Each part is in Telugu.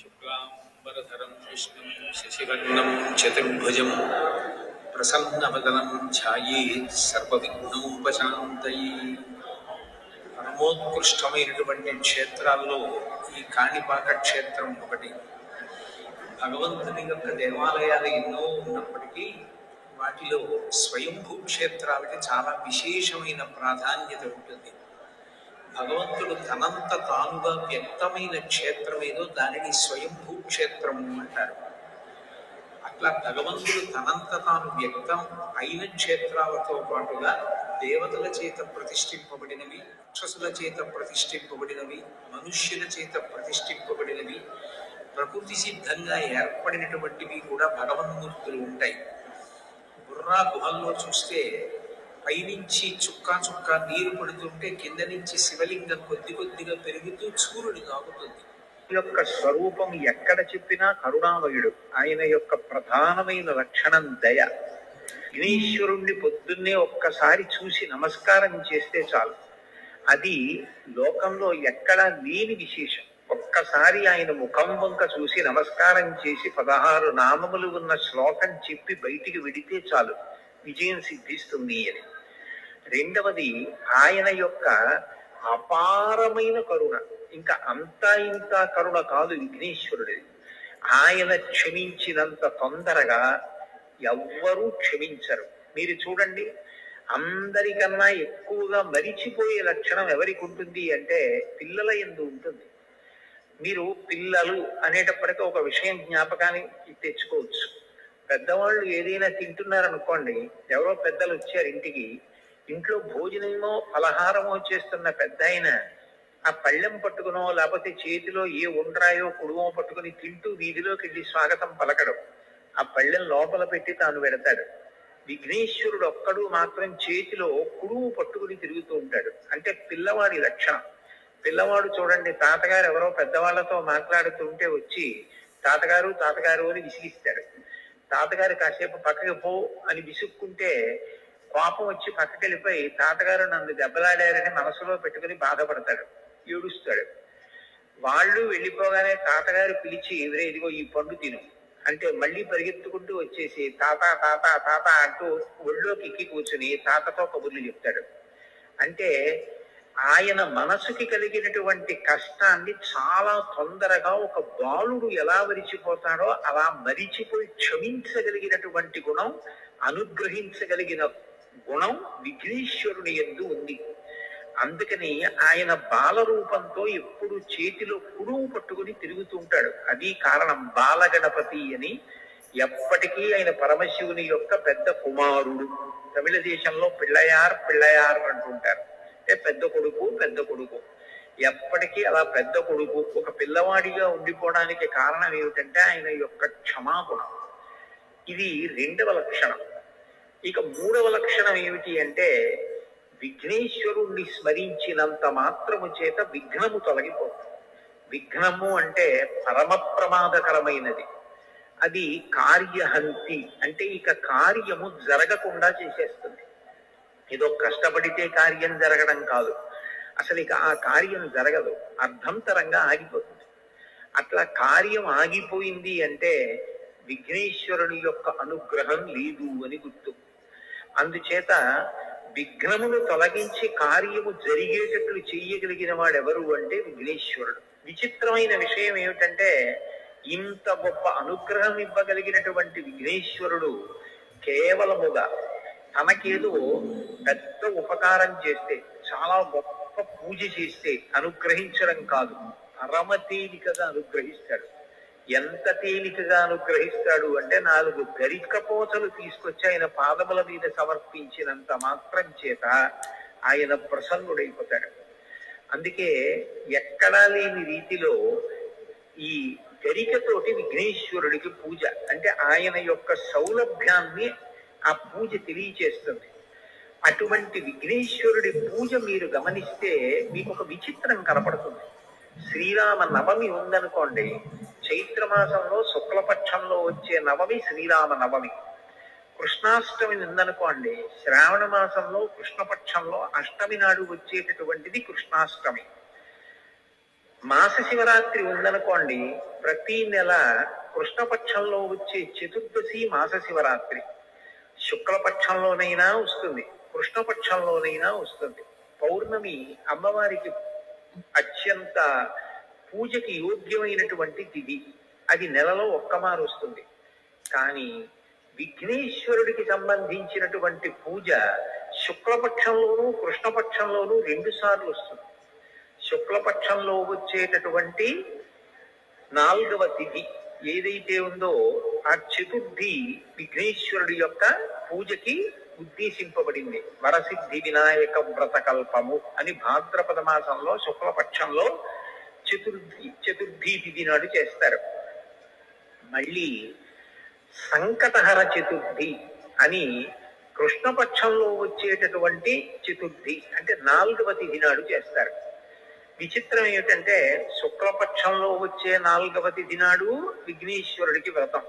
शुक्लाम्बरधरं विष्णुं शशिवर्णं चतुर्भुजं प्रसन्नवदनं ध्यायेत् सर्वविघ्नोपशान्तये పరమోత్కృష్టమైనటువంటి క్షేత్రాల్లో ఈ కాణిపాక క్షేత్రం ఒకటి. భగవంతుని యొక్క దేవాలయాలు ఎన్నో ఉన్నప్పటికీ వాటిలో స్వయంభూ క్షేత్రాలకి చాలా విశేషమైన ప్రాధాన్యత ఉంటుంది. భగవంతుడు తనంత తానుగా వ్యక్తమైన క్షేత్రం ఏదో దానిని స్వయంభూ క్షేత్రము అంటారు. అట్లా భగవంతుడు తనంత తాను వ్యక్తం అయిన క్షేత్రాలతో పాటుగా దేవతల చేత ప్రతిష్ఠింపబడినవి, రాక్షసుల చేత ప్రతిష్ఠింపబడినవి, మనుష్యుల చేత ప్రతిష్ఠింపబడినవి, ప్రకృతి సిద్ధంగా ఏర్పడినటువంటివి కూడా భగవన్మూర్తులు ఉంటాయి. బుర్రా గుహల్లో చూస్తే పైనుంచి చుక్కా చుక్కా నీరు పడుతుంటే కింద నుంచి శివలింగం కొద్ది కొద్దిగా పెరుగుతూ చూరుని తాగుతుంది. యొక్క స్వరూపం ఎక్కడ చెప్పినా కరుణామయుడు. ఆయన యొక్క ప్రధానమైన లక్షణం దయ. విఘ్నేశ్వరుణ్ణి పొద్దున్నే ఒక్కసారి చూసి నమస్కారం చేస్తే చాలు, అది లోకంలో ఎక్కడా లేని విశేషం. ఒక్కసారి ఆయన ముఖం వంక చూసి నమస్కారం చేసి 16 నామములు ఉన్న శ్లోకం చెప్పి బయటికి విడితే చాలు, విజయం సిద్ధిస్తుంది అని. రెండవది ఆయన యొక్క అపారమైన కరుణ. ఇంకా అంతా ఇంత కరుణ కాదు విఘ్నేశ్వరుడిది. ఆయన క్షమించినంత తొందరగా ఎవ్వరూ క్షమించరు. మీరు చూడండి, అందరికన్నా ఎక్కువగా మరిచిపోయే లక్షణం ఎవరికి ఉంటుంది అంటే పిల్లల యందు ఉంటుంది. మీరు పిల్లలు అనేటప్పటికీ ఒక విషయం జ్ఞాపకానికి తెచ్చుకోవచ్చు. పెద్దవాళ్ళు ఏదైనా తింటున్నారనుకోండి, ఎవరో పెద్దలు వచ్చారు ఇంటికి, ఇంట్లో భోజనమో పలహారమో చేస్తున్న పెద్ద ఆయన ఆ పళ్ళెం పట్టుకునో లేకపోతే చేతిలో ఏ ఉండ్రాయో కుడుమో పట్టుకుని తింటూ వీధిలోకి వెళ్ళి స్వాగతం పలకడం, ఆ పళ్ళెం లోపల పెట్టి తాను పెడతాడు. విఘ్నేశ్వరుడు ఒక్కడు మాత్రం చేతిలో కుడుము పట్టుకుని తిరుగుతూ ఉంటాడు. అంటే పిల్లవాడి లక్షణం. పిల్లవాడు చూడండి, తాతగారు ఎవరో పెద్దవాళ్లతో మాట్లాడుతుంటే వచ్చి తాతగారు తాతగారు అని విసిగిస్తాడు. తాతగారు కాసేపు పక్కకి పో అని విసుక్కుంటే కోపం వచ్చి పక్కకి వెళ్ళిపోయి తాతగారు నన్ను దెబ్బలాడారని మనసులో పెట్టుకుని బాధపడతాడు, ఏడుస్తాడు. వాళ్ళు వెళ్ళిపోగానే తాతగారు పిలిచి ఎవరే ఇదిగో ఈ పండు తిను అంటే మళ్ళీ పరిగెత్తుకుంటూ వచ్చేసి తాత తాత తాత అంటూ ఒళ్ళోకి ఎక్కి కూర్చుని తాతతో కబుర్లు చెప్తాడు. అంటే ఆయన మనసుకి కలిగినటువంటి కష్టాన్ని చాలా తొందరగా ఒక బాలుడు ఎలా మరిచిపోతాడో అలా మరిచిపోయి క్షమించగలిగినటువంటి గుణం, అనుగ్రహించగలిగిన గుణం విఘ్నేశ్వరుని యందు ఉంది. అందుకని ఆయన బాలరూపంతో ఎప్పుడు చేతిలో కుడుము పట్టుకుని తిరుగుతూ ఉంటాడు. అది కారణం బాలగణపతి అని. ఎప్పటికీ ఆయన పరమశివుని యొక్క పెద్ద కుమారుడు. తమిళ దేశంలో పిళ్ళయార్ పిళ్ళయార్ అంటుంటారు, అంటే పెద్ద కొడుకు పెద్ద కొడుకు. ఎప్పటికీ అలా పెద్ద కొడుకు ఒక పిల్లవాడిగా ఉండిపోవడానికి కారణం ఏమిటంటే ఆయన యొక్క క్షమాగుణం. ఇది రెండవ లక్షణం. ఇక మూడవ లక్షణం ఏమిటి అంటే విఘ్నేశ్వరుణ్ణి స్మరించినంత మాత్రము చేత విఘ్నము తొలగిపోతుంది. విఘ్నము అంటే పరమ ప్రమాదకరమైనది. అది కార్యహంతి, అంటే ఇక కార్యము జరగకుండా చేసేస్తుంది. ఏదో కష్టపడితే కార్యం జరగడం కాదు, అసలు ఇక ఆ కార్యం జరగదు, అర్ధంతరంగా ఆగిపోతుంది. అట్లా కార్యం ఆగిపోయింది అంటే విఘ్నేశ్వరుని యొక్క అనుగ్రహం లేదు అని గుర్తు. అందుచేత విఘ్నమును తొలగించి కార్యము జరిగేటట్లు చెయ్యగలిగిన వాడెవరు అంటే విఘ్నేశ్వరుడు. విచిత్రమైన విషయం ఏమిటంటే ఇంత గొప్ప అనుగ్రహం ఇవ్వగలిగినటువంటి విఘ్నేశ్వరుడు కేవలముగా తనకేదో పెద్ద ఉపకారం చేస్తే, చాలా గొప్ప పూజ చేస్తే అనుగ్రహించడం కాదు, పరమ తేలికగా అనుగ్రహిస్తాడు. ఎంత తేలికగా అనుగ్రహిస్తాడు అంటే 4 గరికపోతలు తీసుకొచ్చి ఆయన పాదముల మీద సమర్పించినంత మాత్రం చేత ఆయన ప్రసన్నుడైపోతాడు. అందుకే ఎక్కడా లేని రీతిలో ఈ గరికతోటి విఘ్నేశ్వరుడికి పూజ, అంటే ఆయన యొక్క సౌలభ్యాన్ని ఆ పూజ తెలియచేస్తుంది. అటువంటి విఘ్నేశ్వరుడి పూజ మీరు గమనిస్తే మీకు ఒక విచిత్రం కనపడుతుంది. శ్రీరామ నవమి ఉందనుకోండి, చైత్రమాసంలో శుక్లపక్షంలో వచ్చే నవమి శ్రీరామ నవమి. కృష్ణాష్టమి ఉందనుకోండి, శ్రావణ మాసంలో కృష్ణపక్షంలో అష్టమి నాడు వచ్చేటటువంటిది కృష్ణాష్టమి. మాస శివరాత్రి ఉందనుకోండి, ప్రతి నెల కృష్ణపక్షంలో వచ్చే చతుర్దశి మాస శివరాత్రి. శుక్లపక్షంలోనైనా వస్తుంది, కృష్ణపక్షంలోనైనా వస్తుంది. పౌర్ణమి అమ్మవారికి అత్యంత పూజకి యోగ్యమైనటువంటి తిథి. అది నెలలో ఒక్కమారు వస్తుంది. కానీ విఘ్నేశ్వరుడికి సంబంధించినటువంటి పూజ శుక్లపక్షంలోనూ కృష్ణపక్షంలోనూ 2 సార్లు వస్తుంది. శుక్లపక్షంలో వచ్చేటటువంటి 4వ తిథి ఏదైతే ఉందో ఆ చతుర్థి విఘ్నేశ్వరుడి యొక్క పూజకి ఉద్దేశింపబడింది. వరసిద్ధి వినాయక వ్రత కల్పము అని భాద్రపద మాసంలో శుక్లపక్షంలో చతుర్థి తిథి నాడు చేస్తారు. మళ్ళీ సంకటహర చతుర్థి అని కృష్ణపక్షంలో వచ్చేటటువంటి చతుర్థి అంటే 4వ తిథి నాడు చేస్తారు. విచిత్రం ఏమిటంటే శుక్లపక్షంలో వచ్చే 4వ తిథి నాడు విఘ్నేశ్వరుడికి వ్రతం,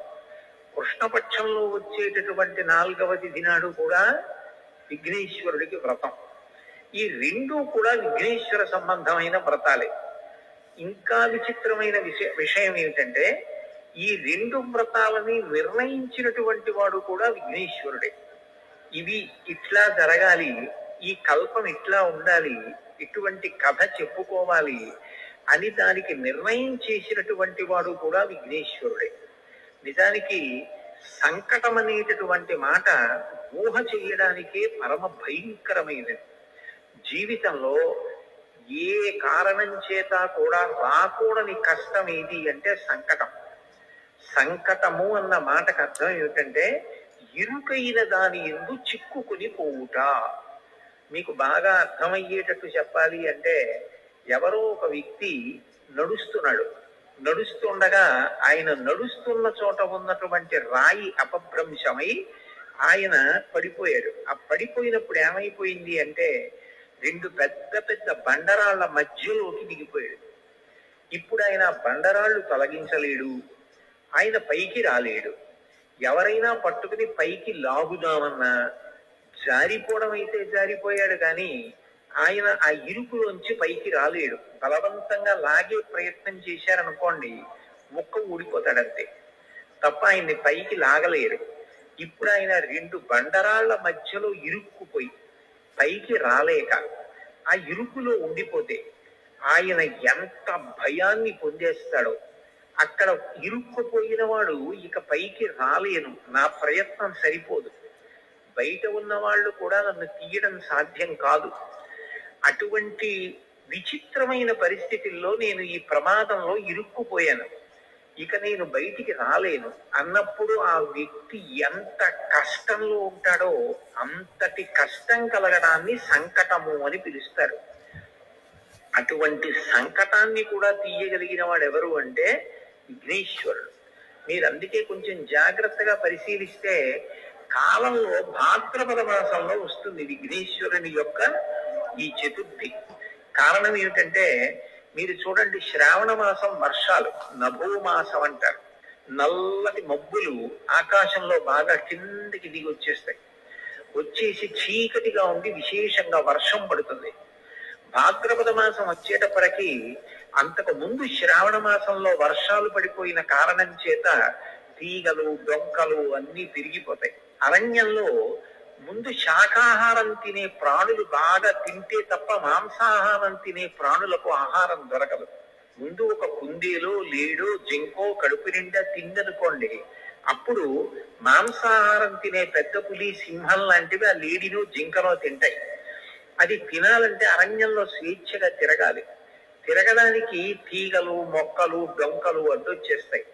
కృష్ణపక్షంలో వచ్చేటటువంటి 4వ తిథి నాడు కూడా విఘ్నేశ్వరుడికి వ్రతం. ఈ 2 కూడా విఘ్నేశ్వర సంబంధమైన వ్రతాలే. ఇంకా విచిత్రమైన విషయం ఏమిటంటే ఈ 2 వ్రతాలని నిర్ణయించినటువంటి వాడు కూడా విఘ్నేశ్వరుడే. ఇవి ఇట్లా జరగాలి, ఈ కల్పం ఇట్లా ఉండాలి, ఇటువంటి కథ చెప్పుకోవాలి అని దానికి నిర్ణయం చేసినటువంటి వాడు కూడా విఘ్నేశ్వరుడే. నిజానికి సంకటం అనేటటువంటి మాట ఊహ చేయడానికే పరమ భయంకరమైనది. జీవితంలో ఏ కారణం చేత కూడా రాకూడని కష్టం ఏది అంటే సంకటం. సంకటము అన్న మాటకు అర్థం ఏమిటంటే ఇరుకైన దాని యందు చిక్కుకుని పోవుట. మీకు బాగా అర్థమయ్యేటట్టు చెప్పాలి అంటే ఎవరో ఒక వ్యక్తి నడుస్తుండగా ఆయన నడుస్తున్న చోట ఉన్నటువంటి రాయి అపభ్రంశమై ఆయన పడిపోయాడు. ఆ పడిపోయినప్పుడు ఏమైపోయింది అంటే 2 పెద్ద పెద్ద బండరాళ్ల మధ్యలోకి దిగిపోయాడు. ఇప్పుడు ఆయన బండరాళ్లు తొలగించలేడు, ఆయన పైకి రాలేడు. ఎవరైనా పట్టుకుని పైకి లాగుదామన్నా జారిపోవడం అయితే జారిపోయాడు, కానీ ఆయన ఆ ఇరుకులోంచి పైకి రాలేడు. బలవంతంగా లాగే ప్రయత్నం చేశారనుకోండి ముక్క ఊడిపోతాడంతే తప్ప ఆయన్ని పైకి లాగలేరు. ఇప్పుడు ఆయన 2 బండరాళ్ల మధ్యలో ఇరుక్కుపోయి పైకి రాలేక ఆ ఇరుకులో ఉండిపోతే ఆయన ఎంత భయాన్ని పొందేస్తాడో. అక్కడ ఇరుక్కుపోయిన వాడు ఇక పైకి రాలేను, నా ప్రయత్నం సరిపోదు, బయట ఉన్న వాళ్ళు కూడా నన్ను తీయడం సాధ్యం కాదు, అటువంటి విచిత్రమైన పరిస్థితుల్లో నేను ఈ ప్రమాదంలో ఇరుక్కుపోయాను, ఇక నేను బయటికి రాలేను అన్నప్పుడు ఆ వ్యక్తి ఎంత కష్టంలో ఉంటాడో అంతటి కష్టం కలగడాన్ని సంకటము అని పిలుస్తారు. అటువంటి సంకటాన్ని కూడా తీయగలిగిన వాడు ఎవరు అంటే విఘ్నేశ్వరుడు. మీరు అందుకే కొంచెం జాగ్రత్తగా పరిశీలిస్తే కాలంలో భాద్రపద మాసంలో వస్తుంది విఘ్నేశ్వరుని యొక్క ఈ చతుర్థి. కారణం ఏమిటంటే మీరు చూడండి, శ్రావణ మాసం వర్షాలు నభో మాసం అంటారు. నల్లటి మబ్బులు ఆకాశంలో బాగా కిందకి దిగి వచ్చేసి చీకటిగా ఉండి విశేషంగా వర్షం పడుతుంది. భాద్రపద మాసం వచ్చేటప్పటికి అంతకు ముందు శ్రావణ మాసంలో వర్షాలు పడిపోయిన కారణం చేత తీగలు డొంకలు అన్నీ పెరిగిపోతాయి. అరణ్యంలో ముందు శాకాహారం తినే ప్రాణులు బాగా తింటే తప్ప మాంసాహారం తినే ప్రాణులకు ఆహారం దొరకదు. ముందు ఒక కుందేలో లేడో జింకో కడుపు నిండా తిందనుకోండి, అప్పుడు మాంసాహారం తినే పెద్ద పులి సింహం లాంటివి ఆ లేడినో జింకనో తింటాయి. అది తినాలంటే అరణ్యంలో స్వేచ్ఛగా తిరగాలి. తిరగడానికి తీగలు మొక్కలు డొంకలు అడ్డొచ్చేస్తాయి.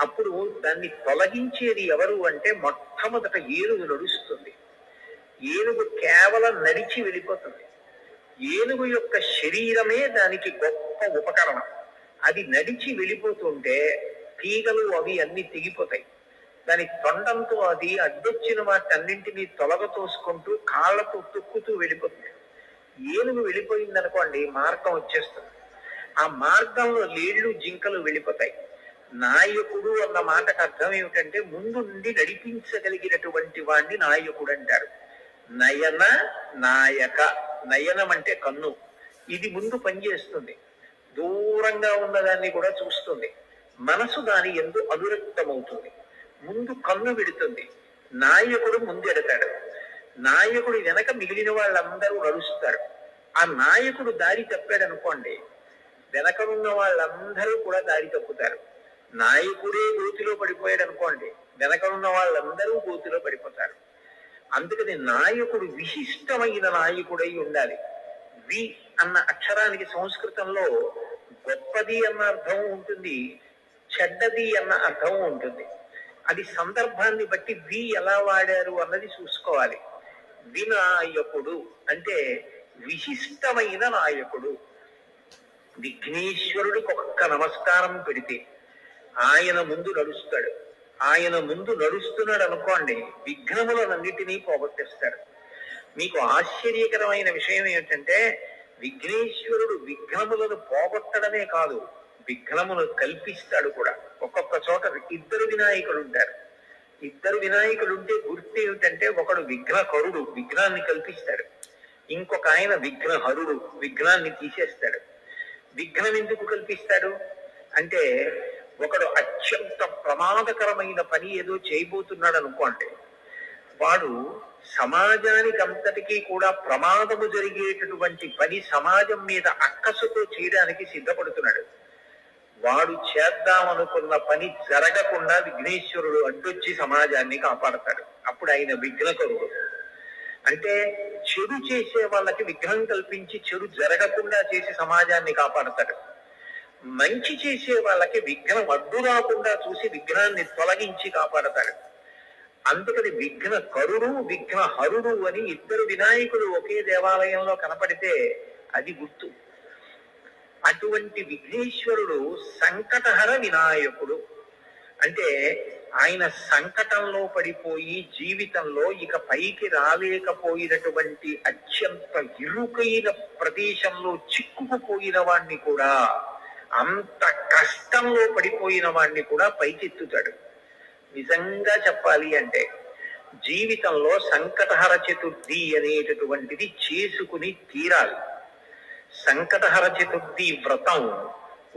అప్పుడు దాన్ని తొలగించేది ఎవరు అంటే మొట్టమొదట ఏనుగు నడుస్తుంది. ఏనుగు కేవలం నడిచి వెళ్ళిపోతుంది. ఏనుగు యొక్క శరీరమే దానికి గొప్ప ఉపకరణం. అది నడిచి వెళ్ళిపోతుంటే తీగలు అవి అన్ని తెగిపోతాయి. దాని తొండంతో అది అడ్డొచ్చిన వాటన్నింటినీ తొలగతోసుకుంటూ కాళ్లతో తొక్కుతూ వెళ్ళిపోతుంది. ఏనుగు వెళ్ళిపోయిందనుకోండి మార్గం వచ్చేస్తుంది. ఆ మార్గంలో లేళ్లు జింకలు వెళ్ళిపోతాయి. నాయకుడు అన్న మాటకు అర్థం ఏమిటంటే ముందు నుండి నడిపించగలిగినటువంటి వాణ్ణి నాయకుడు అంటారు. నయన నాయక, నయనం అంటే కన్ను, ఇది ముందు పనిచేస్తుంది. దూరంగా ఉన్నదాన్ని కూడా చూస్తుంది. మనసు దాని యందు అనురక్తమవుతుంది. ముందు కన్ను విడుతుంది. నాయకుడు ముందెడతాడు. నాయకుడు వెనక మిగిలిన వాళ్ళందరూ నడుస్తారు. ఆ నాయకుడు దారి తప్పాడు అనుకోండి, వెనకనున్న వాళ్ళందరూ కూడా దారి తప్పుతారు. నాయకుడే గోతిలో పడిపోయాడు అనుకోండి, వెనకనున్న వాళ్ళందరూ గోతిలో పడిపోతారు. అందుకని నాయకుడు విశిష్టమైన నాయకుడై ఉండాలి. వి అన్న అక్షరానికి సంస్కృతంలో గొప్పది అన్న అర్థం ఉంటుంది, చెడ్డది అన్న అర్థం ఉంటుంది. అది సందర్భాన్ని బట్టి వి ఎలా వాడారు అన్నది చూసుకోవాలి. వినాయకుడు అంటే విశిష్టమైన నాయకుడు. విఘ్నేశ్వరుడికి ఒక్క నమస్కారం పెడితే ఆయన ముందు నడుస్తాడు. ఆయన ముందు నడుస్తున్నాడు అనుకోండి, విఘ్నములన్నిటినీ పోగొట్టేస్తాడు. మీకు ఆశ్చర్యకరమైన విషయం ఏమిటంటే, విఘ్నేశ్వరుడు విఘ్నములను పోగొట్టడమే కాదు, విఘ్నములు కల్పిస్తాడు కూడా. ఒక్కొక్క చోట ఇద్దరు వినాయకులు ఉంటారు. ఇద్దరు వినాయకులు ఉంటే గుర్తు ఏమిటంటే, ఒకడు విఘ్నకరుడు, విఘ్నాన్ని కల్పిస్తాడు. ఇంకొక ఆయన విఘ్నహరుడు, విఘ్నాన్ని తీసేస్తాడు. విఘ్నం ఎందుకు కల్పిస్తాడు అంటే, ఒకడు అత్యంత ప్రమాదకరమైన పని ఏదో చేయబోతున్నాడు అనుకోండి, వాడు సమాజానికి అంతటికీ కూడా ప్రమాదము జరిగేటటువంటి పని సమాజం మీద అక్కసుతో చేయడానికి సిద్ధపడుతున్నాడు. వాడు చేద్దామనుకున్న పని జరగకుండా విఘ్నేశ్వరుడు అడ్డొచ్చి సమాజాన్ని కాపాడతాడు. అప్పుడు ఆయన విఘ్నకరుడు. అంటే చెడు చేసే వాళ్ళకి విఘ్నం కల్పించి చెడు జరగకుండా చేసి సమాజాన్ని కాపాడతాడు. మంచి చేసే వాళ్ళకి విఘ్నం అడ్డు రాకుండా చూసి విఘ్నాన్ని తొలగించి కాపాడతాడు. అందుకని విఘ్నకరుడు, విఘ్నహరుడు అని ఇద్దరు వినాయకుడు ఒకే దేవాలయంలో కనపడితే అది గుర్తు. అటువంటి విఘ్నేశ్వరుడు సంకటహర వినాయకుడు. అంటే ఆయన సంకటంలో పడిపోయి జీవితంలో ఇక పైకి రాలేకపోయినటువంటి అత్యంత ఇరుకైన ప్రదేశంలో చిక్కుకుపోయిన వాణ్ణి కూడా, అంత కష్టంలో పడిపోయిన వాణ్ణి కూడా పైకెత్తుతాడు. నిజంగా చెప్పాలి అంటే జీవితంలో సంకటహర చతుర్థి అనేటటువంటిది చేసుకుని తీరాలి. సంకటహర చతుర్థి వ్రతం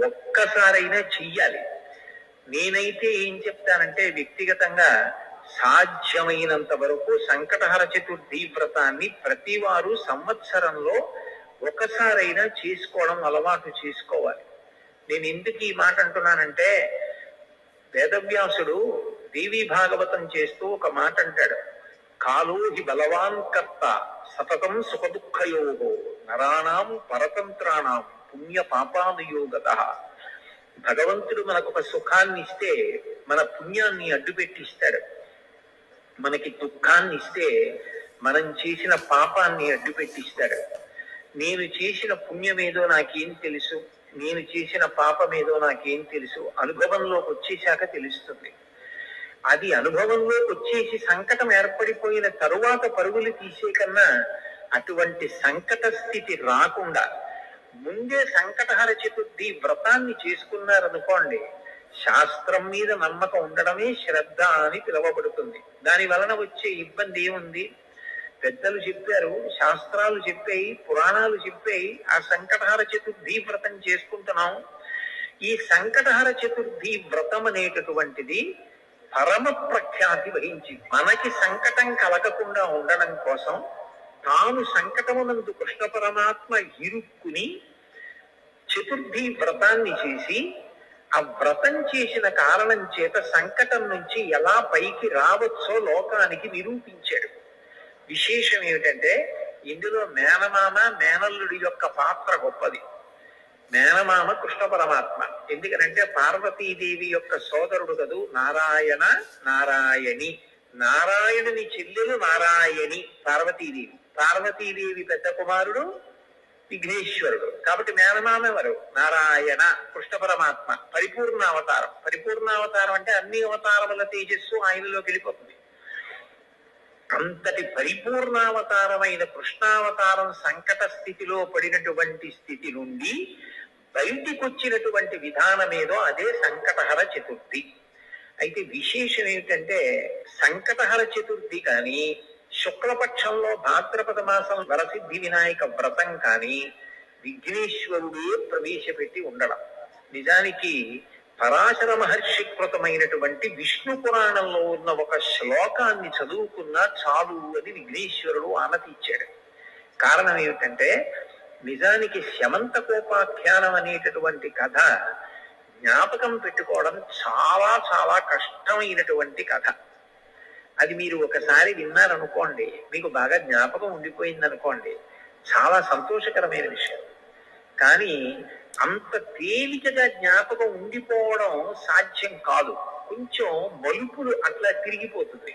ఒక్కసారైనా చెయ్యాలి. నేనైతే ఏం చెప్తానంటే, వ్యక్తిగతంగా సాధ్యమైనంత వరకు సంకటహర చతుర్థి వ్రతాన్ని ప్రతి వారు సంవత్సరంలో ఒకసారైనా చేసుకోవడం అలవాటు చేసుకోవాలి. నేను ఎందుకు ఈ మాట అంటున్నానంటే, వేదవ్యాసుడు దేవీ భాగవతం చేస్తూ ఒక మాట అంటాడు, కాలో హి బలవాన్ కర్త సతతం సుఖ దుఃఖయోగో నరాణం పరతంత్రాణం పుణ్య పాపానుయోగత. భగవంతుడు మనకు ఒక సుఖాన్ని ఇస్తే మన పుణ్యాన్ని అడ్డుపెట్టిస్తాడు. మనకి దుఃఖాన్ని ఇస్తే మనం చేసిన పాపాన్ని అడ్డుపెట్టిస్తాడు. నేను చేసిన పుణ్యమేదో నాకేం తెలుసు, నేను చేసిన పాపమేదో నాకేం తెలుసు, అనుభవంలోకి వచ్చేశాక తెలుస్తుంది. అది అనుభవంలోకి వచ్చేసి సంకటం ఏర్పడిపోయిన తరువాత పరుగులు తీసే కన్నా అటువంటి సంకట స్థితి రాకుండా ముందే సంకటహర చతుర్థి వ్రతాన్ని చేసుకున్నారనుకోండి, శాస్త్రం మీద నమ్మకం ఉండడమే శ్రద్ధ అని పిలువబడుతుంది. దాని వలన వచ్చే ఇబ్బంది ఏముంది? పెద్దలు చెప్పారు, శాస్త్రాలు చెప్పాయి, పురాణాలు చెప్పాయి, ఆ సంకటహర చతుర్థి వ్రతం చేసుకుంటున్నాం. ఈ సంకటహర చతుర్థి వ్రతం అనేటటువంటిది పరమ ప్రఖ్యాతి వహించి మనకి సంకటం కలగకుండా ఉండడం కోసం తాను సంకటమునందు కృష్ణ పరమాత్మ ఇరుక్కుని చతుర్థి వ్రతాన్ని చేసి, ఆ వ్రతం చేసిన కారణం చేత సంకటం నుంచి ఎలా పైకి రావచ్చో లోకానికి నిరూపించాడు. విశేషం ఏమిటంటే, ఇందులో మేనమామ మేనల్లుడి యొక్క పాత్ర గొప్పది. మేనమామ కృష్ణ పరమాత్మ. ఎందుకనంటే పార్వతీదేవి యొక్క సోదరుడు కదూ నారాయణ నారాయణి. నారాయణుని చెల్లెలు నారాయణి పార్వతీదేవి. పార్వతీదేవి పెద్ద కుమారుడు విఘ్నేశ్వరుడు. కాబట్టి మేనమామ ఎవరు? నారాయణ కృష్ణ పరమాత్మ. పరిపూర్ణావతారం. పరిపూర్ణావతారం అంటే అన్ని అవతారముల తేజస్సు ఆయనలోకి వెళ్ళిపోతుంది. అంతటి పరిపూర్ణావతారమైన కృష్ణావతారం సంకట స్థితిలో పడినటువంటి స్థితి నుండి బయటికి వచ్చినటువంటి విధానమేదో అదే సంకటహర చతుర్థి. అయితే విశేషం ఏమిటంటే, సంకటహర చతుర్థి కానీ, శుక్లపక్షంలో భాద్రపద మాసం వరసిద్ధి వినాయక వ్రతం కానీ విఘ్నేశ్వరుడే ప్రవేశపెట్టి ఉండడం. నిజానికి పరాశర మహర్షి కృతమైనటువంటి విష్ణు పురాణంలో ఉన్న ఒక శ్లోకాన్ని చదువుకున్నా చాలు అని విఘ్నేశ్వరుడు ఆనతి ఇచ్చాడు. కారణం ఏమిటంటే, నిజానికి శమంతకోపాఖ్యానం అనేటటువంటి కథ జ్ఞాపకం పెట్టుకోవడం చాలా చాలా కష్టమైనటువంటి కథ. అది మీరు ఒకసారి విన్నారనుకోండి, మీకు బాగా జ్ఞాపకం ఉండిపోయింది అనుకోండి, చాలా సంతోషకరమైన విషయం. కానీ అంత తేలికగా జ్ఞాపకం ఉండిపోవడం సాధ్యం కాదు. కొంచెం మలుపులు అట్లా తిరిగిపోతుంది.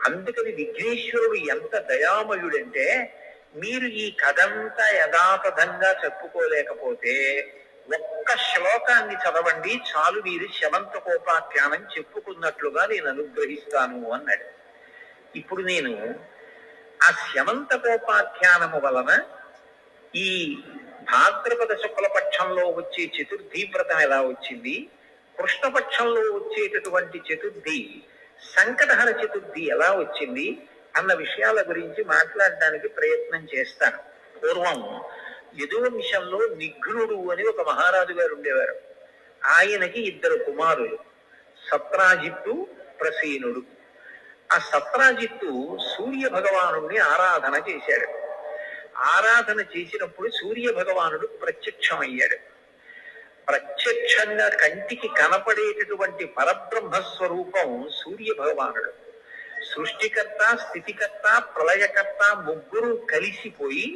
అందుకని విఘ్నేశ్వరుడు ఎంత దయామయుడంటే, మీరు ఈ కథంతా యథాతథంగా చెప్పుకోలేకపోతే ఒక్క శ్లోకాన్ని చదవండి చాలు, మీరు శమంతకోపాఖ్యానం చెప్పుకున్నట్లుగా నేను అనుగ్రహిస్తాను అన్నాడు. ఇప్పుడు నేను ఆ శమంతకోపాఖ్యానము వలన ఈ భాద్రపద శుక్లపక్షంలో వచ్చే చతుర్థి వ్రతం ఎలా వచ్చింది, కృష్ణపక్షంలో వచ్చేటటువంటి చతుర్థి సంకటహర చతుర్థి ఎలా వచ్చింది అన్న విషయాల గురించి మాట్లాడడానికి ప్రయత్నం చేస్తాను. పూర్వం యదువంశంలో నిఘ్నుడు అని ఒక మహారాజు గారు ఉండేవారు. ఆయనకి 2 కుమారులు, సత్రాజిత్తు, ప్రసేనుడు. ఆ సత్రాజిత్తు సూర్య భగవానుడిని ఆరాధన చేశాడు. ఆరాధన చేసినప్పుడు సూర్య భగవానుడు ప్రత్యక్షమయ్యాడు. ప్రత్యక్షంగా కంటికి కనపడేటటువంటి పరబ్రహ్మ స్వరూపం సూర్య భగవానుడు. సృష్టికర్త, స్థితికర్త, ప్రళయకర్త ముగ్గురు కలిసిపోయి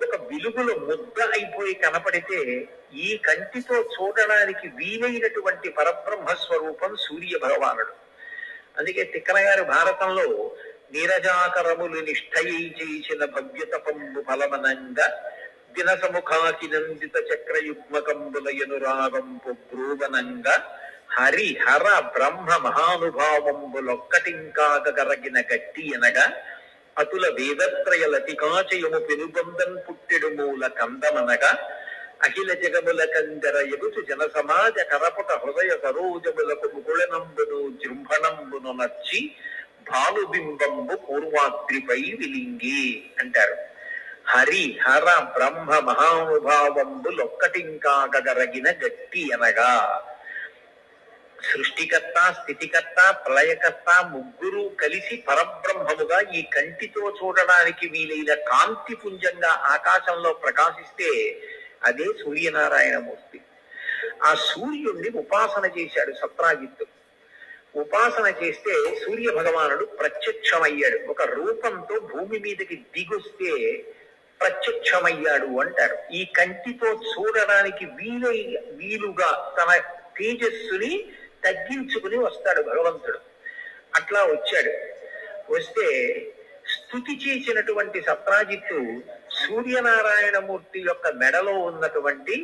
ఒక వెలుగుల ముద్ద అయిపోయి కనపడితే ఈ కంటితో చూడడానికి వీలైనటువంటి పరబ్రహ్మ స్వరూపం సూర్య భగవానుడు. అందుకే తిక్కన గారు భారతంలో నీరజాకరములు నిష్ఠయై చేసిన భవ్యతపంబు ఫలమనంగా దినసముఖాకి నందిత చక్రయుగ్మకంబులయనురాగంపు బ్రూవనంగా హరి హర బ్రహ్మ మహానుభావంబులొక్కటింకాగరగిన గట్టి అనగా అతుల వేదత్రయ లతికాచయము పెనుబందన్ పుట్టెడు మూల కందమనగా అఖిల జగముల కందర ఎగుచు జన సమాజ కరపుట హృదయ సరోజములకు ముకుళనంబును జృంభణంబును నచ్చి భానుబింబంబు పూర్వాద్రిపై విలింగి అంటారు. హరి హర బ్రహ్మ మహానుభావంబులొక్కటింకాగరగిన గట్టి అనగా సృష్టికర్త, స్థితికర్త, ప్రళయకర్త ముగ్గురు కలిసి పరబ్రహ్మముగా ఈ కంటితో చూడడానికి వీలైన కాంతి పుంజంగా ఆకాశంలో ప్రకాశిస్తే అదే సూర్యనారాయణమూర్తి. ఆ సూర్యుణ్ణి ఉపాసన చేశాడు సత్రాజిత్తు. ఉపాసన చేస్తే సూర్య భగవానుడు ప్రత్యక్షమయ్యాడు. ఒక రూపంతో భూమి మీదకి దిగొస్తే ప్రత్యక్షమయ్యాడు అంటారు. ఈ కంటితో చూడడానికి వీలుగా తన తేజస్సుని తగ్గించుకుని వస్తాడు భగవంతుడు. అట్లా వచ్చాడు. వస్తే స్తుతి చేసినటువంటి సత్రాజిత్తు సూర్యనారాయణమూర్తి యొక్క మెడలో ఉన్నటువంటి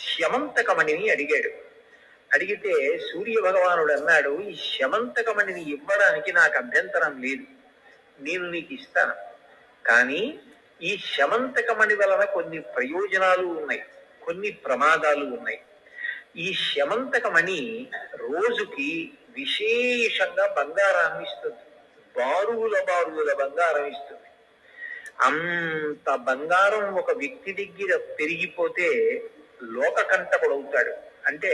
శమంతకమణిని అడిగాడు. అడిగితే సూర్య భగవానుడు అన్నాడు, ఈ శమంతకమణిని ఇవ్వడానికి నాకు అభ్యంతరం లేదు, నేను నీకు ఇస్తాను. కానీ ఈ శమంతకమణి వలన కొన్ని ప్రయోజనాలు ఉన్నాయి, కొన్ని ప్రమాదాలు ఉన్నాయి. ఈ శమంతకమణి రోజుకి విశేషంగా బంగారాన్ని ఇస్తుంది, బారువుల బంగారం ఇస్తుంది. అంత బంగారం ఒక వ్యక్తి దగ్గర పెరిగిపోతే లోకకంటకుడవుతాడు. అంటే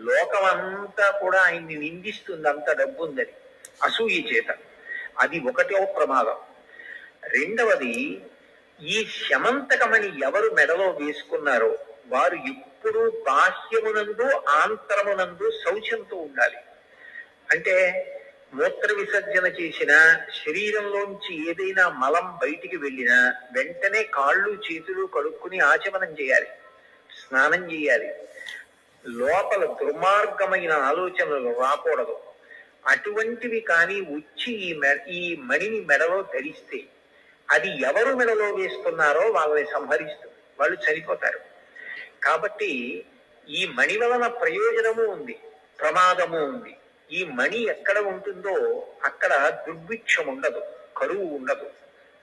లోకమంతా కూడా ఆయన్ని నిందిస్తుంది, అంత డబ్బు ఉందని అసూయ చేత. అది ఒకటో ప్రమాదం. రెండవది, ఈ శమంతకమణి ఎవరు మెడలో వేసుకున్నారో వారు ఎప్పుడూ బాహ్యమునందు ఆంతరమునందు శౌచంతో ఉండాలి. అంటే మూత్ర విసర్జన చేసినా, శరీరంలోంచి ఏదైనా మలం బయటికి వెళ్ళినా వెంటనే కాళ్ళు చేతులు కడుక్కుని ఆచమనం చేయాలి, స్నానం చేయాలి. లోపల దుర్మార్గమైన ఆలోచనలు రాకూడదు. అటువంటివి కానీ వచ్చి ఈ మణిని మెడలో ధరిస్తే అది ఎవరు మెడలో వేస్తున్నారో వాళ్ళని సంహరిస్తుంది, వాళ్ళు చనిపోతారు. కాబట్టి ఈ మణి వలన ప్రయోజనము ఉంది, ప్రమాదము ఉంది. ఈ మణి ఎక్కడ ఉంటుందో అక్కడ దుర్భిక్షం ఉండదు, కరువు ఉండదు,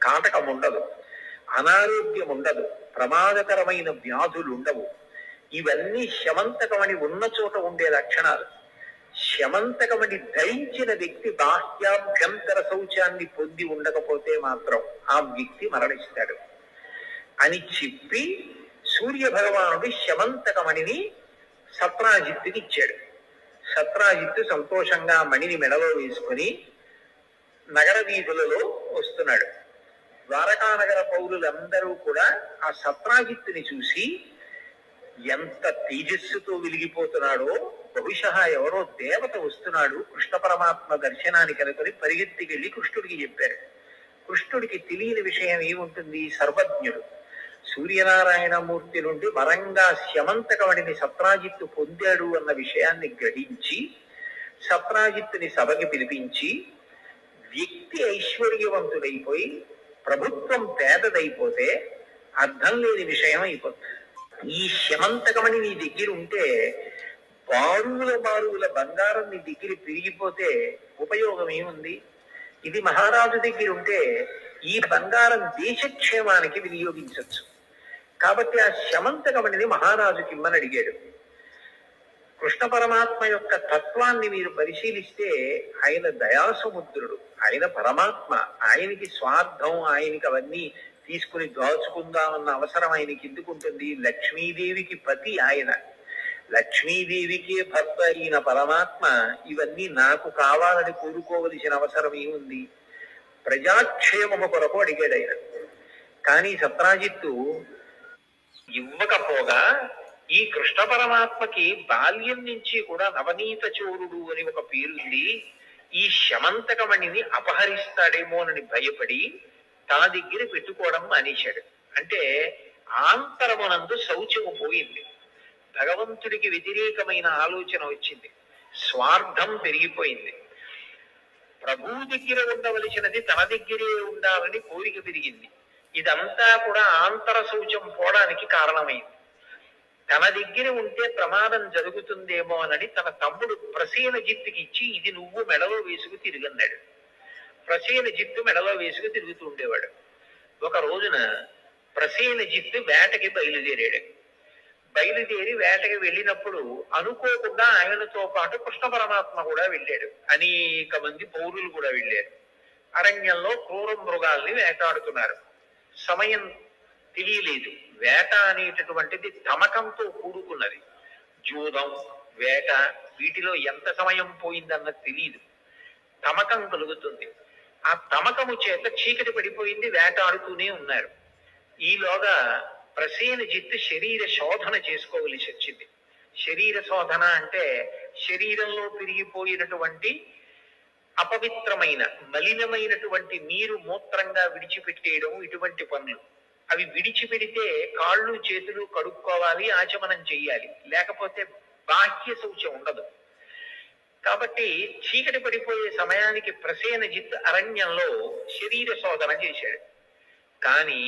కాటకం ఉండదు, అనారోగ్యం ఉండదు, ప్రమాదకరమైన వ్యాధులు ఉండవు. ఇవన్నీ శమంతకమణి ఉన్న చోట ఉండే లక్షణాలు. శమంతకమణి ధరించిన వ్యక్తి బాహ్యాభ్యంతర శౌచాన్ని పొంది ఉండకపోతే మాత్రం ఆ వ్యక్తి మరణిస్తాడు అని చెప్పి సూర్య భగవానుడు శమంతకమణిని సత్రాజిత్తుకి ఇచ్చాడు. సత్రాజిత్తు సంతోషంగా మణిని మెడలో వేసుకుని నగర వీధులలో వస్తున్నాడు. ద్వారకానగర పౌరులందరూ కూడా ఆ సత్రాజిత్తుని చూసి ఎంత తేజస్సుతో వెలిగిపోతున్నాడో, బహుశಃ ఎవరో దేవత వస్తున్నాడు కృష్ణ పరమాత్మ దర్శనానికి అనుకుని పరిగెత్తికెళ్ళి కృష్ణుడికి చెప్పారు. కృష్ణుడికి తెలియని విషయం ఏముంటుంది? సర్వజ్ఞుడు. సూర్యనారాయణమూర్తి నుండి వరంగా శమంతకమణిని సత్రాజిత్తు పొందాడు అన్న విషయాన్ని గ్రహించి సత్రాజిత్తుని సభకి పిలిపించి, వ్యక్తి ఐశ్వర్యవంతుడైపోయి ప్రభుత్వం పేదదైపోతే అర్థం లేని విషయం అయిపోతుంది. ఈ శమంతకమణి నీ దగ్గర ఉంటే, బారువుల బంగారం నీ దగ్గర పెరిగిపోతే ఉపయోగం ఏముంది? ఇది మహారాజు దగ్గర ఉంటే ఈ బంగారం దేశక్షేమానికి వినియోగించవచ్చు. కాబట్టి ఆ శమంతకమణిని మహారాజుకి ఇమ్మని అడిగాడు. కృష్ణ పరమాత్మ యొక్క తత్వాన్ని మీరు పరిశీలిస్తే ఆయన దయాసముద్రుడు, ఆయన పరమాత్మ. ఆయనకి స్వార్థం, ఆయనకి అవన్నీ తీసుకుని దాచుకుందామన్న అవసరం ఆయనకి ఎందుకుంటుంది? లక్ష్మీదేవికి పతి ఆయన, లక్ష్మీదేవికే భర్త అయిన పరమాత్మ ఇవన్నీ నాకు కావాలని కోరుకోవలసిన అవసరం ఏముంది? ప్రజాక్షేమము కొరకు అడిగాడు ఆయన. కానీ సత్రాజిత్తు ఇవ్వకపోగా ఈ కృష్ణ పరమాత్మకి బాల్యం నుంచి కూడా నవనీత చోరుడు అని ఒక పేరుంది. ఈ శమంతకమణిని అపహరిస్తాడేమోనని భయపడి తన దగ్గర పెట్టుకోవడం మానేశాడు. అంటే ఆంతరమునందు శౌచము పోయింది, భగవంతుడికి వ్యతిరేకమైన ఆలోచన వచ్చింది, స్వార్థం పెరిగిపోయింది. ప్రభువు దగ్గర ఉండవలసినది తన దగ్గరే ఉండాలని కోరిక పెరిగింది. ఇదంతా కూడా ఆంతర శౌచం పోవడానికి కారణమైంది. తన దగ్గర ఉంటే ప్రమాదం జరుగుతుందేమో అని తన తమ్ముడు ప్రసేనజిత్తుకి ఇచ్చి, ఇది నువ్వు మెడలో వేసుకు తిరిగన్నాడు. ప్రసేనజిత్తు మెడలో వేసుకు తిరుగుతూ ఉండేవాడు. ఒక రోజున ప్రసేనజిత్తు వేటకి బయలుదేరాడు. బయలుదేరి వేటకి వెళ్ళినప్పుడు అనుకోకుండా ఆయనతో పాటు కృష్ణ పరమాత్మ కూడా వెళ్ళాడు. అనేక మంది పౌరులు కూడా వెళ్ళారు. అరణ్యంలో క్రూర మృగాల్ని వేటాడుతున్నారు. సమయం తెలియలేదు. వేట అనేటటువంటిది తమకంతో కూడుకున్నది. జూదం, వేట, వీటిలో ఎంత సమయం పోయిందన్నది తెలియదు. తమకం కలుగుతుంది. ఆ తమకము చేత చీకటి పడిపోయింది, వేటాడుతూనే ఉన్నారు. ఈలోగా ప్రసేనజిత్తు శరీర శోధన చేసుకోవలసి వచ్చింది. శరీర శోధన అంటే శరీరంలో పెరిగిపోయినటువంటి అపవిత్రమైన మలినమైనటువంటి నీరు మూత్రంగా విడిచిపెట్టేయడం, ఇటువంటి పనులు. అవి విడిచిపెడితే కాళ్ళు చేతులు కడుక్కోవాలి, ఆచమనం చెయ్యాలి, లేకపోతే బాహ్య శౌచం ఉండదు. కాబట్టి చీకటి పడిపోయే సమయానికి ప్రసేనజిత్ అరణ్యంలో శరీర శోధన చేశాడు. కానీ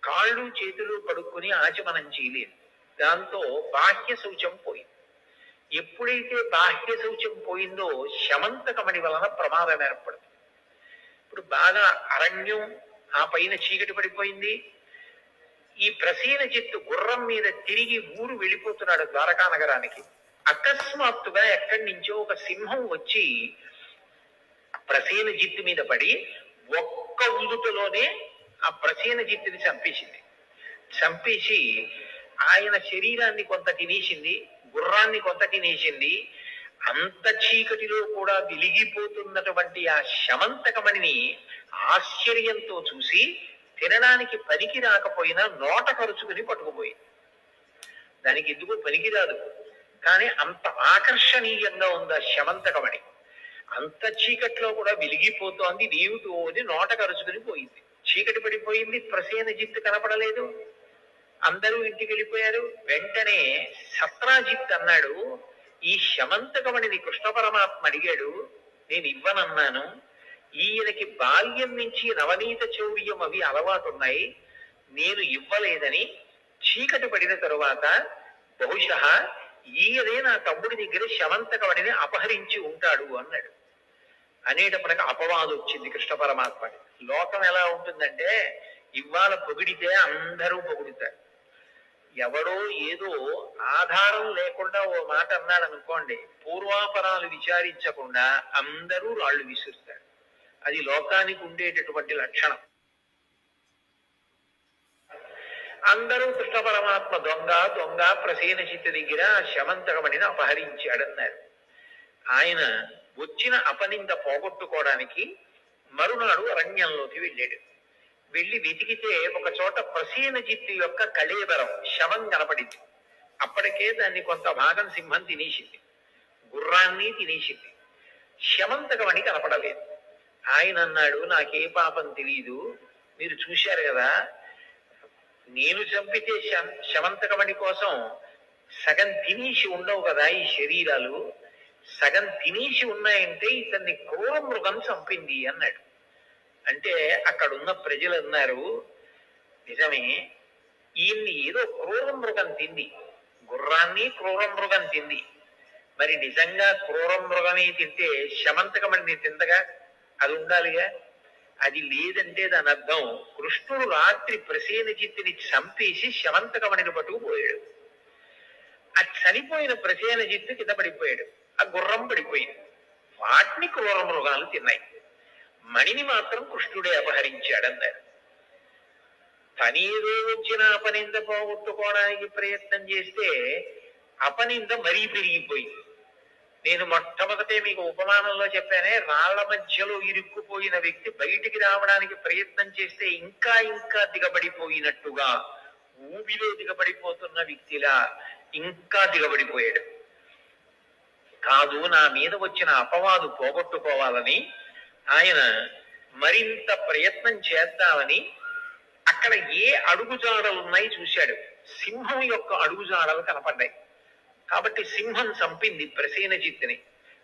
కాళ్ళు చేతులు కడుక్కుని ఆచమనం చేయలేదు. దాంతో బాహ్య శౌచం పోయింది. ఎప్పుడైతే బాహ్య శౌచం పోయిందో శమంతకమణి వలన ప్రమాదం ఏర్పడుతుంది. ఇప్పుడు బాగా అరణ్యం, ఆ పైన చీకటి పడిపోయింది. ఈ ప్రసేనజిత్తు గుర్రం మీద తిరిగి ఊరు వెళ్ళిపోతున్నాడు ద్వారకా నగరానికి. అకస్మాత్తుగా ఎక్కడి నుంచో ఒక సింహం వచ్చి ప్రసేనజిత్తు మీద పడి ఒక్క ఉదుటలోనే ఆ ప్రసేనజిత్తుని చంపేసింది. చంపేసి ఆయన శరీరాన్ని కొంత తినేసింది, గుర్రాన్ని కొంత తినేసింది. అంత చీకటిలో కూడా వెలిగిపోతున్నటువంటి ఆ శమంతకమణిని ఆశ్చర్యంతో చూసి తినడానికి పనికి రాకపోయినా నోట కరుచుకుని పట్టుకుపోయింది. దానికి ఎందుకు పనికిరాదు, కానీ అంత ఆకర్షణీయంగా ఉంది ఆ శమంతకమణి. అంత చీకట్లో కూడా వెలిగిపోతోంది, నీవుతో నోట కరుచుకుని పోయింది. చీకటి పడిపోయింది, ప్రసేనజిత్తు కనపడలేదు, అందరూ ఇంటికి వెళ్ళిపోయారు. వెంటనే సత్రాజిత్ అన్నాడు, ఈ శమంతకమణిని కృష్ణ పరమాత్మ అడిగాడు, నేను ఇవ్వనన్నాను. ఈయనకి బాల్యం నుంచి నవనీత చౌర్యం అవి అలవాటున్నాయి, నేను ఇవ్వలేదని చీకటి పడిన తరువాత బహుశः ఈయనే నా తమ్ముడి దగ్గర శమంతకమణిని అపహరించి ఉంటాడు అన్నాడు. అనేటప్పటికి అపవాదం వచ్చింది కృష్ణ పరమాత్మకి. లోకం ఎలా ఉంటుందంటే, ఇవాళ పొగిడితే అందరూ పొగుడుతారు. ఎవడో ఏదో ఆధారం లేకుండా ఓ మాట అన్నాడు అనుకోండి, పూర్వాపరాలు విచారించకుండా అందరూ రాళ్లు విసురుతారు. అది లోకానికి ఉండేటటువంటి లక్షణం. అందరూ కృష్ణ పరమాత్మ దొంగ దొంగ ప్రసేనజిత్తు దగ్గర శమంతకమణిని అపహరించాడన్నారు. ఆయన వచ్చిన అపనింద పోగొట్టుకోవడానికి మరునాడు అరణ్యంలోకి వెళ్ళాడు. వెళ్ళి వెతికితే ఒక చోట ప్రసేనజిత్తు యొక్క కళేబరం శవం కనపడింది. అప్పటికే దాన్ని కొంత భాగం సింహం తినేసింది, గుర్రాన్ని తినేసింది. శమంతకమణి కనపడలేదు. ఆయన అన్నాడు, నాకే పాపం తెలియదు, మీరు చూశారు కదా, నేను చంపితే శమంతకమణి కోసం సగం తినేసి ఉండవు కదా ఈ శరీరాలు, సగం తినేసి ఉన్నాయంటే ఇతన్ని క్రూర మృగం చంపింది అన్నాడు. అంటే అక్కడున్న ప్రజలు అన్నారు, నిజమే, ఈయన్ని ఏదో క్రూర మృగం తింది, గుర్రాన్ని క్రూర మృగం తింది. మరి నిజంగా క్రూర మృగమే తింటే శమంతకమణిని తిందగా, అది ఉండాలిగా. అది లేదంటే దాని అర్థం కృష్ణుడు రాత్రి ప్రసేనజిత్తుని చంపేసి శమంతకమణిని పట్టుకుపోయాడు. ఆ చనిపోయిన ప్రసేనజిత్తు కింద పడిపోయాడు, ఆ గుర్రం పడిపోయింది. వాటిని క్రూర మృగాలు తిన్నాయి, మణిని మాత్రం కృష్ణుడే అపహరించాడన్నారు. తనేదో వచ్చిన అపనింద పోగొట్టుకోవడానికి ప్రయత్నం చేస్తే అపనింద మరీ పెరిగిపోయింది. నేను మొట్టమొదటే మీకు ఉపమానంలో చెప్పానే, రాళ్ల మధ్యలో ఇరుక్కుపోయిన వ్యక్తి బయటికి రావడానికి ప్రయత్నం చేస్తే ఇంకా ఇంకా దిగబడిపోయినట్టుగా, ఊబిలో దిగబడిపోతున్న వ్యక్తిలా ఇంకా దిగబడిపోయాడు. కాదు, నా మీద వచ్చిన అపవాదు పోగొట్టుకోవాలని ఆయన మరింత ప్రయత్నం చేద్దామని అక్కడ ఏ అడుగుజాడలు ఉన్నాయి చూశాడు. సింహం యొక్క అడుగుజాడలు కనపడ్డాయి. కాబట్టి సింహం చంపింది ప్రసేనజిత్తుని.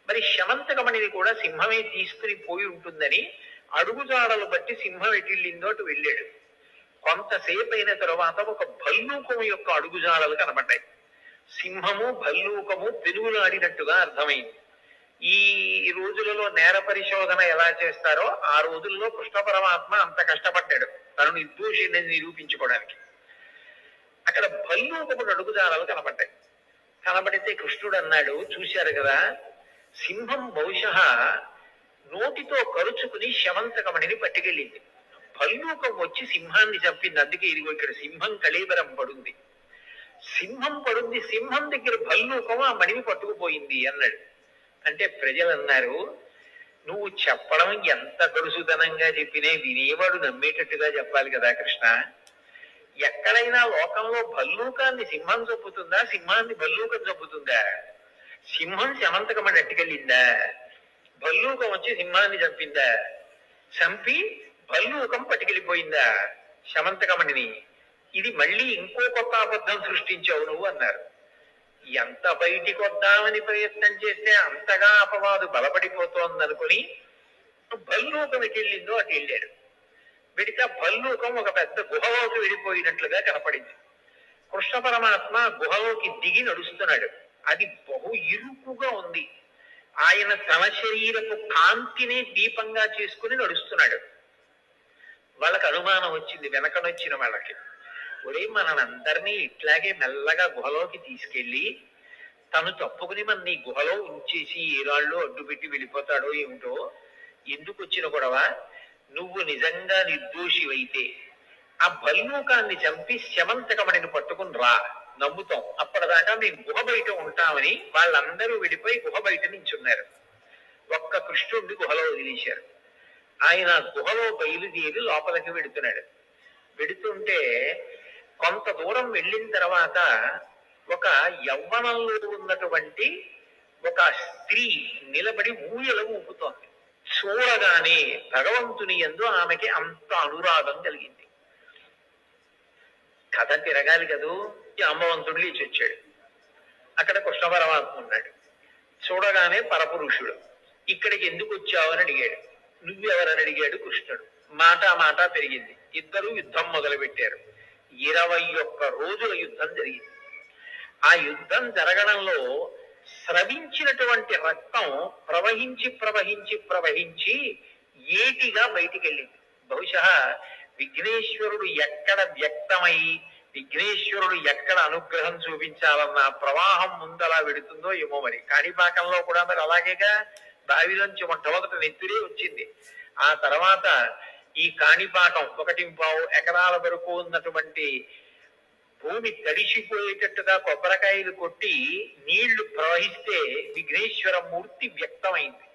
మరి శమంతకమణిని కూడా సింహమే తీసుకుని పోయి ఉంటుందని అడుగుజాడలు బట్టి సింహం ఎటిళ్ళిందో అటు వెళ్ళాడు. కొంతసేపు అయిన తరువాత ఒక భల్లూకము యొక్క అడుగుజాడలు కనపడ్డాయి. సింహము భల్లూకము పెనుగులాడినట్టుగా అర్థమైంది. ఈ రోజులలో నేర పరిశోధన ఎలా చేస్తారో ఆ రోజుల్లో కృష్ణ పరమాత్మ అంత కష్టపడ్డాడు తనను నిర్దోషిని నిరూపించుకోవడానికి. అక్కడ భల్లూకముడు అడుగుజాడలు కనపడ్డాయి. కనబడితే కృష్ణుడు అన్నాడు, చూశారు కదా, సింహం బహుశः నోటితో కరుచుకుని శమంతకమణిని పట్టుకెళ్ళింది. భల్లూకం వచ్చి సింహాన్ని చంపింది. అందుకే ఇదిగో ఇక్కడ సింహం కళేబరం పడుంది, సింహం పడుంది, సింహం దగ్గర భల్లూకం ఆ మణిని పట్టుకుపోయింది అన్నాడు. అంటే ప్రజలు అన్నారు, నువ్వు చెప్పడం ఎంత గడుసుతనంగా చెప్పినే వినేవాడు నమ్మేటట్టుగా చెప్పాలి కదా కృష్ణ. ఎక్కడైనా లోకంలో భల్లూకాన్ని సింహం చంపుతుందా, సింహాన్ని భల్లూకం చంపుతుందా? సింహం శమంతకమణి అట్టుకెళ్ళిందా? భల్లూకం వచ్చి సింహాన్ని చంపిందా? చంపి భల్లూకం పట్టుకెళ్ళిపోయిందా శమంతకమణిని? ఇది మళ్ళీ ఇంకో కొత్త అబద్ధం సృష్టించావు నువ్వు అన్నారు. ఎంత బయటికి వద్దామని ప్రయత్నం చేస్తే అంతగా అపవాదు బలపడిపోతోందనుకుని భల్లూకం వెళ్ళిందో అటు వెళ్ళాడు. వెడితే భల్లూకం ఒక పెద్ద గుహలోకి వెళ్ళిపోయినట్లుగా కనపడింది. కృష్ణ పరమాత్మ గుహలోకి దిగి నడుస్తున్నాడు. అది బహు ఇరుకుగా ఉంది. ఆయన తన శరీరపు కాంతిని దీపంగా చేసుకుని నడుస్తున్నాడు. వాళ్ళకి అనుమానం వచ్చింది, వెనకనొచ్చిన వాళ్ళకి, ఒరే మనందరినీ ఇట్లాగే మెల్లగా గుహలోకి తీసుకెళ్లి తను తప్పుకుని మన నీ గుహలో ఉంచేసి ఏ రాళ్ళు అడ్డుపెట్టి వెళ్ళిపోతాడో ఏమిటో, ఎందుకు వచ్చిన గొడవ? నువ్వు నిజంగా నిర్దోషివైతే ఆ భల్లూకాన్ని చంపి శమంతకమణిని పట్టుకుని రా, నమ్ముతాం. అప్పటిదాకా మేము గుహ బయట ఉంటామని వాళ్ళందరూ విడిపోయి గుహ బయట నించున్నారు. ఒక్క కృష్ణుడిని గుహలో వదిలేశారు. ఆయన గుహలో బయలుదేరి లోపలికి వెడుతున్నాడు. వెడుతుంటే కొంత దూరం వెళ్ళిన తర్వాత ఒక యవ్వనంలో ఉన్నటువంటి ఒక స్త్రీ నిలబడి ఊయల ఊపుతోంది. చూడగానే భగవంతుని యందు ఆమెకి అంత అనురాగం కలిగింది. కథ తిరగాలి కదూ. అమ్మవంతుడు లేచి వచ్చాడు. అక్కడ కృష్ణ పరమాత్మ ఉన్నాడు. చూడగానే పరపురుషుడు. ఇక్కడికి ఎందుకు వచ్చావు అని అడిగాడు. నువ్వెవరని అడిగాడు కృష్ణుడు. మాట పెరిగింది. ఇద్దరు యుద్ధం మొదలు పెట్టారు. 21 రోజుల యుద్ధం జరిగింది. ఆ యుద్ధం జరగడంలో స్రవించినటువంటి రక్తం ప్రవహించి ఏటిగా బయటికి వెళ్ళింది. బహుశా విఘ్నేశ్వరుడు ఎక్కడ వ్యక్తమై, విఘ్నేశ్వరుడు ఎక్కడ అనుగ్రహం చూపించాలన్న ప్రవాహం ముందలా వెడుతుందో ఏమో. మరి కాణిపాకంలో కూడా మరి అలాగేగా, బావిలోంచి మొట్టమొదట నెత్తురే వచ్చింది. ఆ తర్వాత ఈ కాణిపాకం 1.25 ఎకరాల వరకు ఉన్నటువంటి భూమి తడిసిపోయేటట్టుగా కొబ్బరికాయలు కొట్టి నీళ్లు ప్రవహిస్తే విఘ్నేశ్వర మూర్తి వ్యక్తమైంది.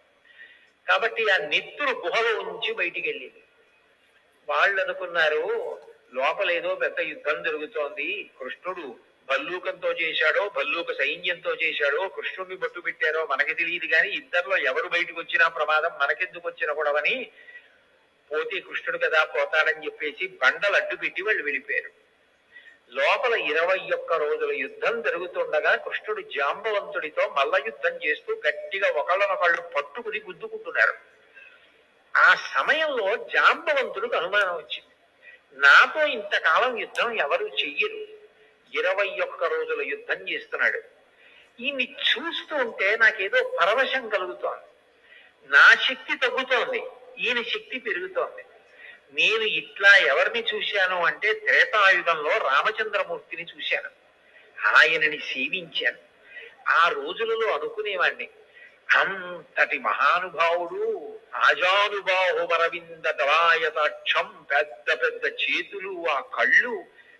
కాబట్టి ఆ నెత్తురు గుహలో నుంచి బయటికి వెళ్ళింది. వాళ్ళు అనుకున్నారు లోపలేదో పెద్ద యుద్ధం జరుగుతోంది, కృష్ణుడు భల్లూకంతో చేశాడో భల్లూక సైన్యంతో చేశాడో కృష్ణుడిని బొట్టు పెట్టారో మనకి తెలియదు, కానీ ఇద్దరిలో ఎవరు బయటకు వచ్చినా ప్రమాదం, మనకెందుకు వచ్చిన గొడవని పోతే కృష్ణుడు కదా పోతాడని చెప్పేసి బండలు అడ్డు పెట్టి వాళ్ళు వెళ్ళిపోయారు. లోపల 21 రోజుల యుద్ధం జరుగుతుండగా కృష్ణుడు జాంబవంతుడితో మల్ల యుద్ధం చేస్తూ గట్టిగా ఒకళ్ళనొకళ్ళు పట్టుకుని గుద్దుకుంటున్నారు. ఆ సమయంలో జాంబవంతుడికి అనుమానం వచ్చింది, నాతో ఇంతకాలం యుద్ధం ఎవరు చెయ్యరు, 21 రోజుల యుద్ధం చేస్తున్నాడు, ఈయన్ని చూస్తూ ఉంటే నాకేదో పరవశం కలుగుతోంది, నా శక్తి తగ్గుతోంది, ఈయన శక్తి పెరుగుతోంది. నేను ఇట్లా ఎవరిని చూశాను అంటే త్రేతాయుగంలో రామచంద్రమూర్తిని చూశాను, ఆయనని సేవించాను. ఆ రోజులలో అనుకునేవాడిని, అంతటి మహానుభావుడు, ఆజానుబాహువరవింద దళాయతాక్షం, పెద్ద పెద్ద చేతులు, ఆ కళ్ళు,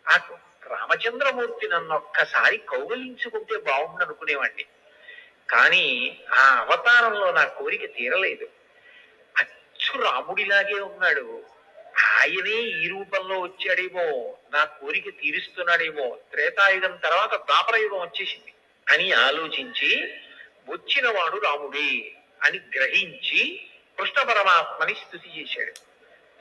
ఆ రామచంద్రమూర్తి నన్నొక్కసారి కౌగలించుకుంటే బాగుండు అనుకునేవాడిని. కానీ ఆ అవతారంలో నా కోరిక తీరలేదు. అచ్చు రాముడిలాగే ఉన్నాడు, ఆయనే ఈ రూపంలో వచ్చాడేమో, నా కోరిక తీరుస్తున్నాడేమో, త్రేతాయుగం తర్వాత ద్వాపరయుగం వచ్చేసింది అని ఆలోచించి వచ్చిన వాడు రాముడే అని గ్రహించి కృష్ణ పరమాత్మని స్తుతి చేశాడు.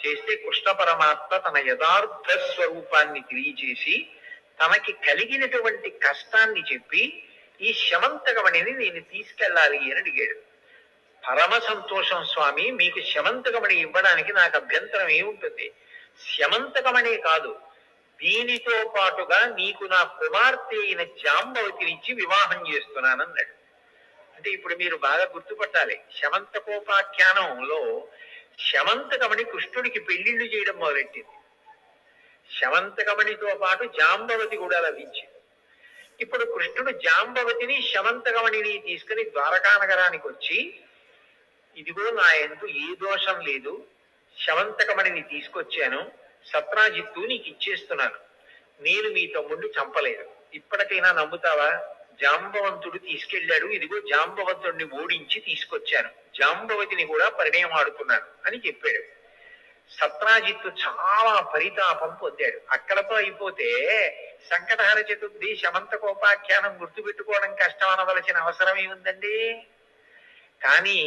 చేస్తే కృష్ణ పరమాత్మ తన యథార్థ స్వరూపాన్ని తెలియచేసి తనకి కలిగినటువంటి కష్టాన్ని చెప్పి ఈ శమంతకమణిని నేను తీసుకెళ్ళాలి అని అడిగాడు. పరమ సంతోషం స్వామి, మీకు శమంతకమణి ఇవ్వడానికి నాకు అభ్యంతరం ఏముంటుంది, శమంతకమణే కాదు దీనితో పాటుగా నీకు నా కుమార్తె అయిన జాంబవతినిచ్చి వివాహం చేస్తున్నానన్నాడు. అంటే ఇప్పుడు మీరు బాగా గుర్తుపట్టాలి, శమంతకోపాఖ్యానంలో శమంతకమణి కృష్ణుడికి పెళ్లిళ్లు చేయడం మొదలెట్టింది. శమంతకమణితో పాటు జాంబవతి కూడా లభించింది. ఇప్పుడు కృష్ణుడు జాంబవతిని శమంతకమణిని తీసుకుని ద్వారకా నగరానికి వచ్చి, ఇదిగో నా యందు ఏ దోషం లేదు, శమంతకమణిని తీసుకొచ్చాను, సత్రాజిత్తు నీకు ఇచ్చేస్తున్నాను, నేను మీ తమ్ముడిని చంపలేదు, ఇప్పటికైనా నమ్ముతావా? జాంబవంతుడు తీసుకెళ్లాడు, ఇదిగో జాంబవంతుడిని ఓడించి తీసుకొచ్చాను, జాంబవతిని కూడా పరిణయమాడుతున్నాను అని చెప్పాడు. సత్రాజిత్తు చాలా పరితాపం పొందాడు. అక్కడతో అయిపోతే సంకటహర చతుర్థి శమంతకోపాఖ్యానం గుర్తుపెట్టుకోవడం కష్టం అనవలసిన అవసరం ఏముందండి? కానీ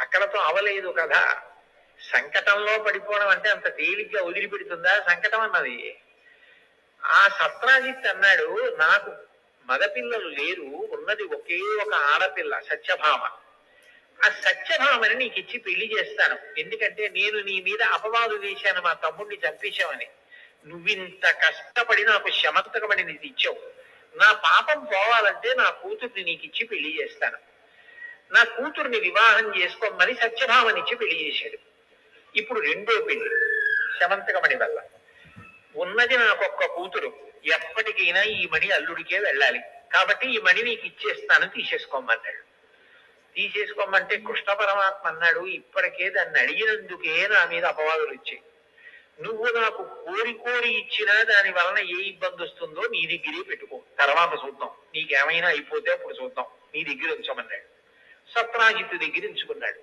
అక్కడతో అవలేదు కదా. సంకటంలో పడిపోవడం అంటే అంత తేలిగ్గా వదిలిపెడుతుందా సంకటం అన్నది? ఆ సత్రాజిత్ అన్నాడు, నాకు మగపిల్లలు లేరు, ఉన్నది ఒకే ఒక ఆడపిల్ల సత్యభామ, ఆ సత్యభామని నీకు ఇచ్చి పెళ్లి చేస్తాను, ఎందుకంటే నేను నీ మీద అపవాదు వేశాను, మా తమ్ముడిని చంపేశామని, నువ్వింత కష్టపడి నాకు శమంతకమని నీకు ఇచ్చావు, నా పాపం పోవాలంటే నా కూతుర్ని నీకు ఇచ్చి పెళ్లి చేస్తాను, నా కూతుర్ని వివాహం చేసుకోమని సత్యభామనిచ్చి పెళ్లి చేశాడు. ఇప్పుడు రెండో పెళ్లి శమంతకమణి వల్ల. ఉన్నది నాకొక్క కూతురు, ఎప్పటికైనా ఈ మణి అల్లుడికే వెళ్ళాలి, కాబట్టి ఈ మణి నీకు ఇచ్చేస్తాను, తీసేసుకోమన్నాడు. తీసేసుకోమంటే కృష్ణ పరమాత్మ అన్నాడు, ఇప్పటికే దాన్ని అడిగినందుకే నా మీద అపవాదులు వచ్చాయి, నువ్వు నాకు కోరి కోరి ఇచ్చినా దాని వలన ఏ ఇబ్బంది వస్తుందో నీ దగ్గరే పెట్టుకో, తర్వాత చూద్దాం, నీకేమైనా అయిపోతే అప్పుడు చూద్దాం, నీ దగ్గర ఉంచమన్నాడు. సత్రాజిత్తు దగ్గర ఉంచుకున్నాడు.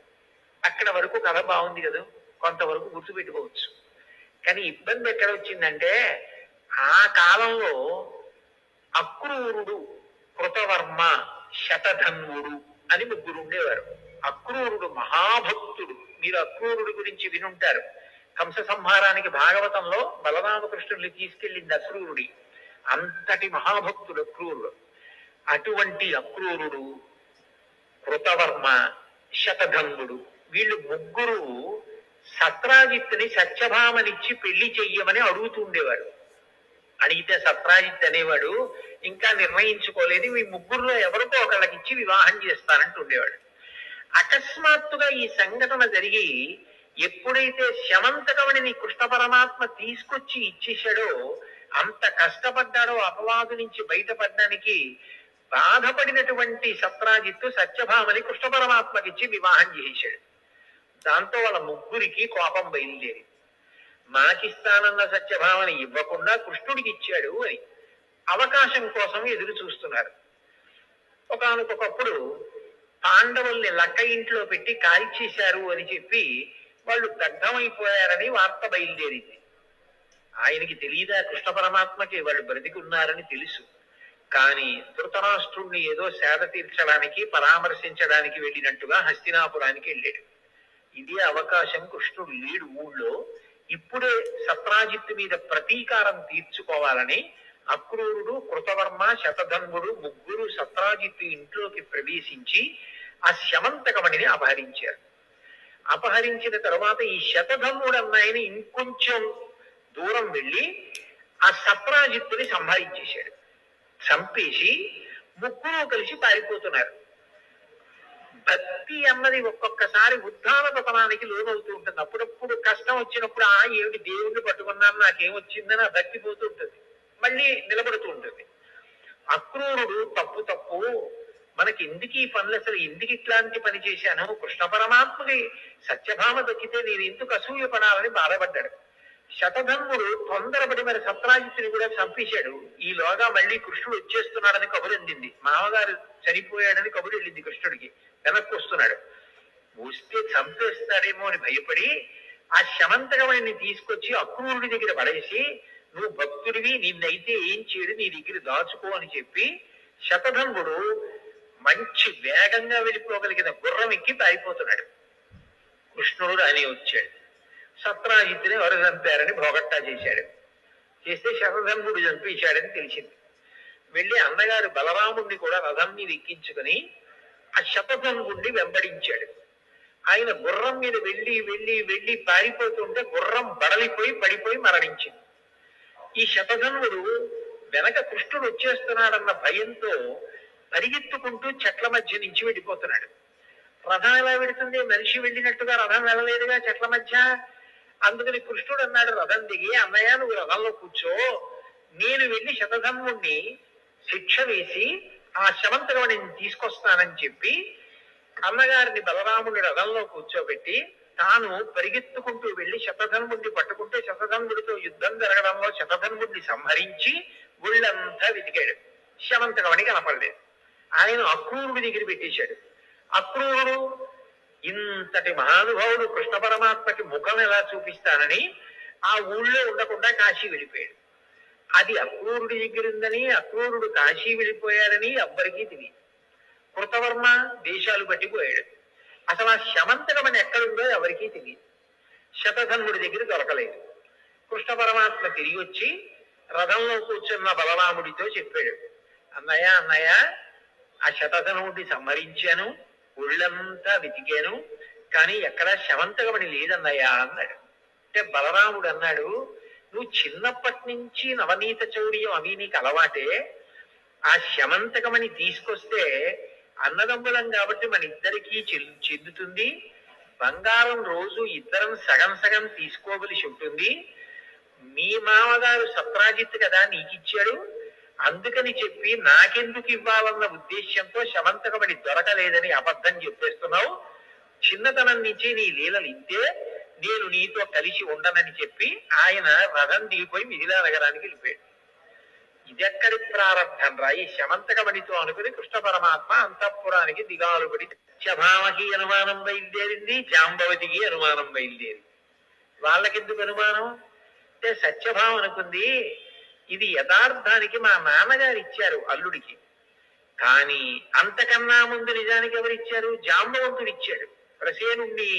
అక్కడ వరకు కథ బాగుంది కదా, కొంతవరకు గుర్తుపెట్టుకోవచ్చు. కానీ ఇబ్బంది ఎక్కడ వచ్చిందంటే, ఆ కాలంలో అక్రూరుడు, కృతవర్మ, శతధన్వుడు అని ముగ్గురు ఉండేవారు. అక్రూరుడు మహాభక్తుడు, మీరు అక్రూరుడు గురించి వినుంటారు. కంస సంహారానికి భాగవతంలో బలరామకృష్ణుల్ని తీసుకెళ్లింది అక్రూరుడి, అంతటి మహాభక్తుడు అక్రూరుడు. అటువంటి అక్రూరుడు, కృతవర్మ, శతధన్వుడు, వీళ్ళు ముగ్గురు సత్రాజిత్తుని సత్యభామనిచ్చి పెళ్లి చెయ్యమని అడుగుతూ ఉండేవాడు. అడిగితే సత్రాజిత్ అనేవాడు, ఇంకా నిర్ణయించుకోలేదు, ఈ ముగ్గురులో ఎవరికో ఒకళ్ళకి ఇచ్చి వివాహం చేస్తానంటూ ఉండేవాడు. అకస్మాత్తుగా ఈ సంఘటన జరిగి ఎప్పుడైతే శమంతకమణిని కృష్ణ పరమాత్మ తీసుకొచ్చి ఇచ్చేశాడో, అంత కష్టపడ్డాడో అపవాదు నుంచి బయటపడడానికి, బాధపడినటువంటి సత్రాజిత్తు సత్యభామని కృష్ణ పరమాత్మకిచ్చి వివాహం చేశాడు. దాంతో వాళ్ళ ముగ్గురికి కోపం బయలుదేరి, మాకిస్తానన్న సత్యభామని ఇవ్వకుండా కృష్ణుడికి ఇచ్చాడు అని. అవకాశం కోసం ఎదురు చూస్తున్నారు. ఒకానొకప్పుడు పాండవుల్ని లక్క ఇంట్లో పెట్టి కాల్చేశారు అని చెప్పి వాళ్ళు దగ్ధమైపోయారని వార్త బయలుదేరింది. ఆయనకి తెలియదా కృష్ణ పరమాత్మకి వాళ్ళు బ్రతికున్నారని తెలుసు. కానీ ధృతరాష్ట్రుణ్ణి ఏదో సేద తీర్చడానికి పరామర్శించడానికి వెళ్ళినట్టుగా హస్తినాపురానికి వెళ్ళాడు. ఇదే అవకాశం, కృష్ణుడు లేడు ఊళ్ళో, ఇప్పుడే సత్రాజిత్తు మీద ప్రతీకారం తీర్చుకోవాలని అక్రూరుడు, కృతవర్మ, శతధన్వుడు ముగ్గురు సత్రాజిత్తు ఇంట్లోకి ప్రవేశించి ఆ శమంతకమణిని అపహరించారు. అపహరించిన తర్వాత ఈ శతధన్వుడు అన్నాయని ఇంకొంచెం దూరం వెళ్ళి ఆ సత్రాజిత్తుని సంహరించేశాడు. చంపేసి ముగ్గురు కలిసి పారిపోతున్నారు. భక్తి అన్నది ఒక్కొక్కసారి ఉద్ధాన పతనానికి లోనవుతూ ఉంటుంది. అప్పుడప్పుడు కష్టం వచ్చినప్పుడు ఏమిటి దేవుణ్ణి పట్టుకున్నాను నాకేమొచ్చిందని ఆ భక్తి పోతూ ఉంటుంది, మళ్ళీ నిలబడుతూ ఉంటుంది. అక్రూరుడు తప్పు మనకి ఎందుకు ఈ పనులు, అసలు ఎందుకు ఇట్లాంటి పని చేశాను, కృష్ణ పరమాత్మకి సత్యభామ దక్కితే నేను ఎందుకు అసూయ పడాలని బాధపడ్డాడు. శతధన్వుడు తొందరపడి మరి సత్రాజిత్తుని కూడా చంపేశాడు. ఈలోగా మళ్ళీ కృష్ణుడు వచ్చేస్తున్నాడని కబురు అందింది. మామగారు చనిపోయాడని కబురు వెళ్ళింది కృష్ణుడికి. వెనక్కి వస్తున్నాడు. వస్తే చంపేస్తాడేమో అని భయపడి ఆ శమంతకమణిని తీసుకొచ్చి అక్రూరుడి దగ్గర పడేసి, నువ్వు భక్తుడివి, నిన్నైతే ఏం చేయడు, నీ దగ్గర దాచుకో అని చెప్పి శతధన్వుడు మంచి వేగంగా వెళ్ళిపోగలిగిన గుర్రం ఎక్కి పారిపోతున్నాడు. కృష్ణుడు రాని వచ్చాడు. సత్రాజిత్తుని ఎవరు చంపారని భోగట్టా చేశాడు. చేస్తే శతధన్వుడు చంపేశాడని తెలిసింది. వెళ్ళి అన్నగారు బలరాముడిని కూడా రథం మీద ఎక్కించుకుని ఆ శతధన్వుడిని వెంబడించాడు. ఆయన గుర్రం మీద వెళ్ళి వెళ్ళి వెళ్ళి పారిపోతుంటే గుర్రం బడలిపోయి పడిపోయి మరణించింది. ఈ శతధన్వుడు వెనక కృష్ణుడు వచ్చేస్తున్నాడన్న భయంతో పరిగెత్తుకుంటూ చెట్ల మధ్య నుంచి వెళ్ళిపోతున్నాడు. రథం ఎలా వెళుతుంది, మనిషి వెళ్ళినట్టుగా రథం వెళ్ళలేదుగా చెట్ల మధ్య. అందుకని కృష్ణుడు అన్నాడు రథం దిగి, అన్నయ్య నువ్వు రథంలో కూర్చో, నేను వెళ్ళి శతధన్వుణ్ణి శిక్ష వేసి ఆ శమంతకమణిని తీసుకొస్తానని చెప్పి అన్నగారిని బలరాముడి రథంలో కూర్చోబెట్టి తాను పరిగెత్తుకుంటూ వెళ్లి శతధన్వుడిని పట్టుకుంటే శతధన్వుడితో యుద్ధం జరగడంలో శతధన్వుడిని సంహరించి ఒళ్ళంతా వెతికాడు. శమంతకమణి కనపడలేదు. ఆయన అక్రూరుడి దగ్గర పెట్టేశాడు. అక్రూరుడు ఇంతటి మహానుభావుడు కృష్ణ పరమాత్మకి ముఖం ఎలా చూపిస్తానని ఆ ఊళ్ళో ఉండకుండా కాశీ వెళ్ళిపోయాడు. అది అక్రూరుడి దగ్గర ఉందని, అక్రూరుడు కాశీ వెళ్ళిపోయాడని ఎవ్వరికీ తెలియదు. కృతవర్మ దేశాలు పట్టిపోయాడు. అసలు ఆ శమంతకమణి ఎక్కడుందో ఎవరికీ తెలియదు. శతధన్వుడి దగ్గర దొరకలేదు. కృష్ణ పరమాత్మ తిరిగి వచ్చి రథంలో కూర్చున్న బలరాముడితో చెప్పాడు, అన్నయ్య ఆ శతధన్వుడిని సంహరించాను, ఒళ్ళంతా వెతికాను, కానీ ఎక్కడా శమంతకమణి లేదన్నయ్యా అన్నాడు. అంటే బలరాముడు అన్నాడు, నువ్వు చిన్నప్పటి నుంచి నవనీత చౌర్యం అవి నీకు అలవాటే, ఆ శమంతకమణి తీసుకొస్తే అన్నదమ్ములం కాబట్టి మన ఇద్దరికీ చెందుతుంది, బంగారం రోజు ఇద్దరం సగం సగం తీసుకోవలసి ఉంటుంది, మీ మామగారు సత్రాజిత్ కదా నీకిచ్చాడు, అందుకని చెప్పి నాకెందుకు ఇవ్వాలన్న ఉద్దేశ్యంతో శమంతకమణి దొరకలేదని అబద్ధం చెప్పేస్తున్నావు, చిన్నతనం నుంచి నీ లీలలు ఇంతే, నేను నీతో కలిసి ఉండనని చెప్పి ఆయన రథం దిగిపోయి మిథిలా నగరానికి వెళ్ళిపోయాడు. ఇదెక్కడి ప్రారంభం రా, ఈ శమంతకమణితో అనుకుని కృష్ణ పరమాత్మ అంతఃపురానికి దిగాలుపడి సత్యభామకి అనుమానం బయలుదేరింది, జాంబవతికి అనుమానం బయలుదేరింది. వాళ్ళకెందుకు అనుమానం అంటే సత్యభామ అనుకుంది, ఇది యథార్థానికి మా నాన్నగారు ఇచ్చారు అల్లుడికి, కానీ అంతకన్నా ముందు నిజానికి ఎవరిచ్చారు, జాంబవంతుడు ఇచ్చాడు ప్రసేనుణ్ణి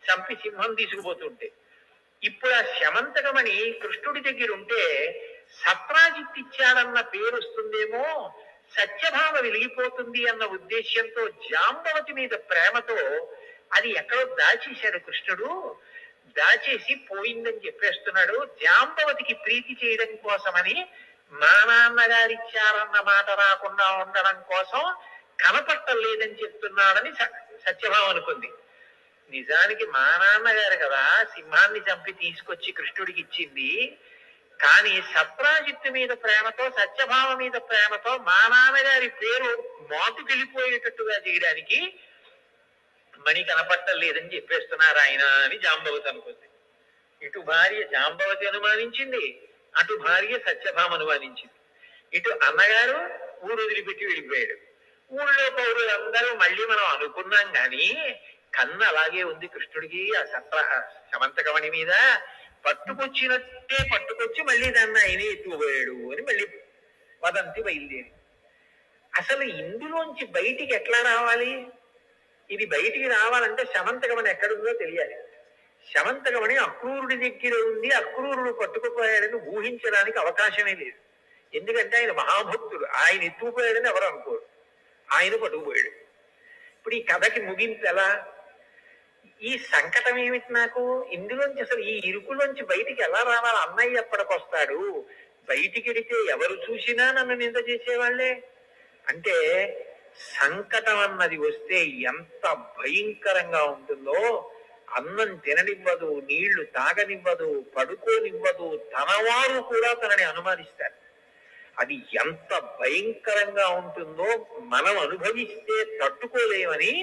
చంపి సింహం తీసుకుపోతుంటే. ఇప్పుడు ఆ శమంతకమణి కృష్ణుడి దగ్గర ఉంటే సత్రాజిత్ ఇచ్చాడన్న పేరు వస్తుందేమో, సత్యభామ వెలిగిపోతుంది అన్న ఉద్దేశ్యంతో జాంబవతి మీద ప్రేమతో అది ఎక్కడో దాచేశాడు కృష్ణుడు. దాచేసి పోయిందని చెప్పేస్తున్నాడు. జాంబవతికి ప్రీతి చేయడం కోసమని మా నాన్నగారిచ్చారన్న మాట రాకుండా ఉండడం కోసం కనపట్టలేదని చెప్తున్నాడని సత్యభామ అనుకుంది. నిజానికి మా నాన్నగారు కదా సింహాన్ని చంపి తీసుకొచ్చి కృష్ణుడికి ఇచ్చింది, కానీ సత్రాజిత్తు మీద ప్రేమతో సత్యభామ మీద ప్రేమతో మా నాన్నగారి పేరు మాటుకెళ్ళిపోయేటట్టుగా చేయడానికి మణి కనపట్టలేదని చెప్పేస్తున్నారు ఆయన అని జాంబవతి అనుకుంది. ఇటు భార్య జాంబవతి అనుమానించింది, అటు భార్య సత్యభామ అనుమానించింది. ఇటు అన్నగారు ఊరు వదిలిపెట్టి వెళ్ళిపోయాడు. ఊళ్ళో పౌరులందరూ మళ్ళీ మనం అనుకున్నాం గాని కన్ను అలాగే ఉంది కృష్ణుడికి ఆ శమంతకమణి మీద. పట్టుకొచ్చినట్టే పట్టుకొచ్చి మళ్ళీ దాన్ని ఆయనే ఎత్తుకుపోయాడు అని మళ్ళీ వదంతి బయలుదేరి. అసలు ఇందులోంచి బయటికి ఎట్లా రావాలి? ఇది బయటికి రావాలంటే శమంతకమణి ఎక్కడుందో తెలియాలి. శమంతకమణి అక్రూరుడి దగ్గర ఉంది, అక్రూరుడు పట్టుకుపోయాడని ఊహించడానికి అవకాశమే లేదు. ఎందుకంటే ఆయన మహాభక్తుడు, ఆయన ఎత్తుకుపోయాడని ఎవరు అనుకోరు, ఆయన పట్టుకుపోయాడు. ఇప్పుడు ఈ కథకి ముగింపు ఎలా? ఈ సంకటం ఏమిటి నాకు? ఇందులోంచి అసలు ఈ ఇరుకులోంచి బయటికి ఎలా రావాలి? అన్నయ్య ఎప్పటికొస్తాడు? బయటికి వెడితే ఎవరు చూసినా నన్ను నింద చేసేవాళ్లే. అంటే సంకటం అన్నది వస్తే ఎంత భయంకరంగా ఉంటుందో. అన్నం తిననివ్వదు, నీళ్లు తాగనివ్వదు, పడుకోనివ్వదు, తనవారు కూడా తనని అనుమానిస్తారు. అది ఎంత భయంకరంగా ఉంటుందో మనం అనుభవిస్తే తట్టుకోలేమని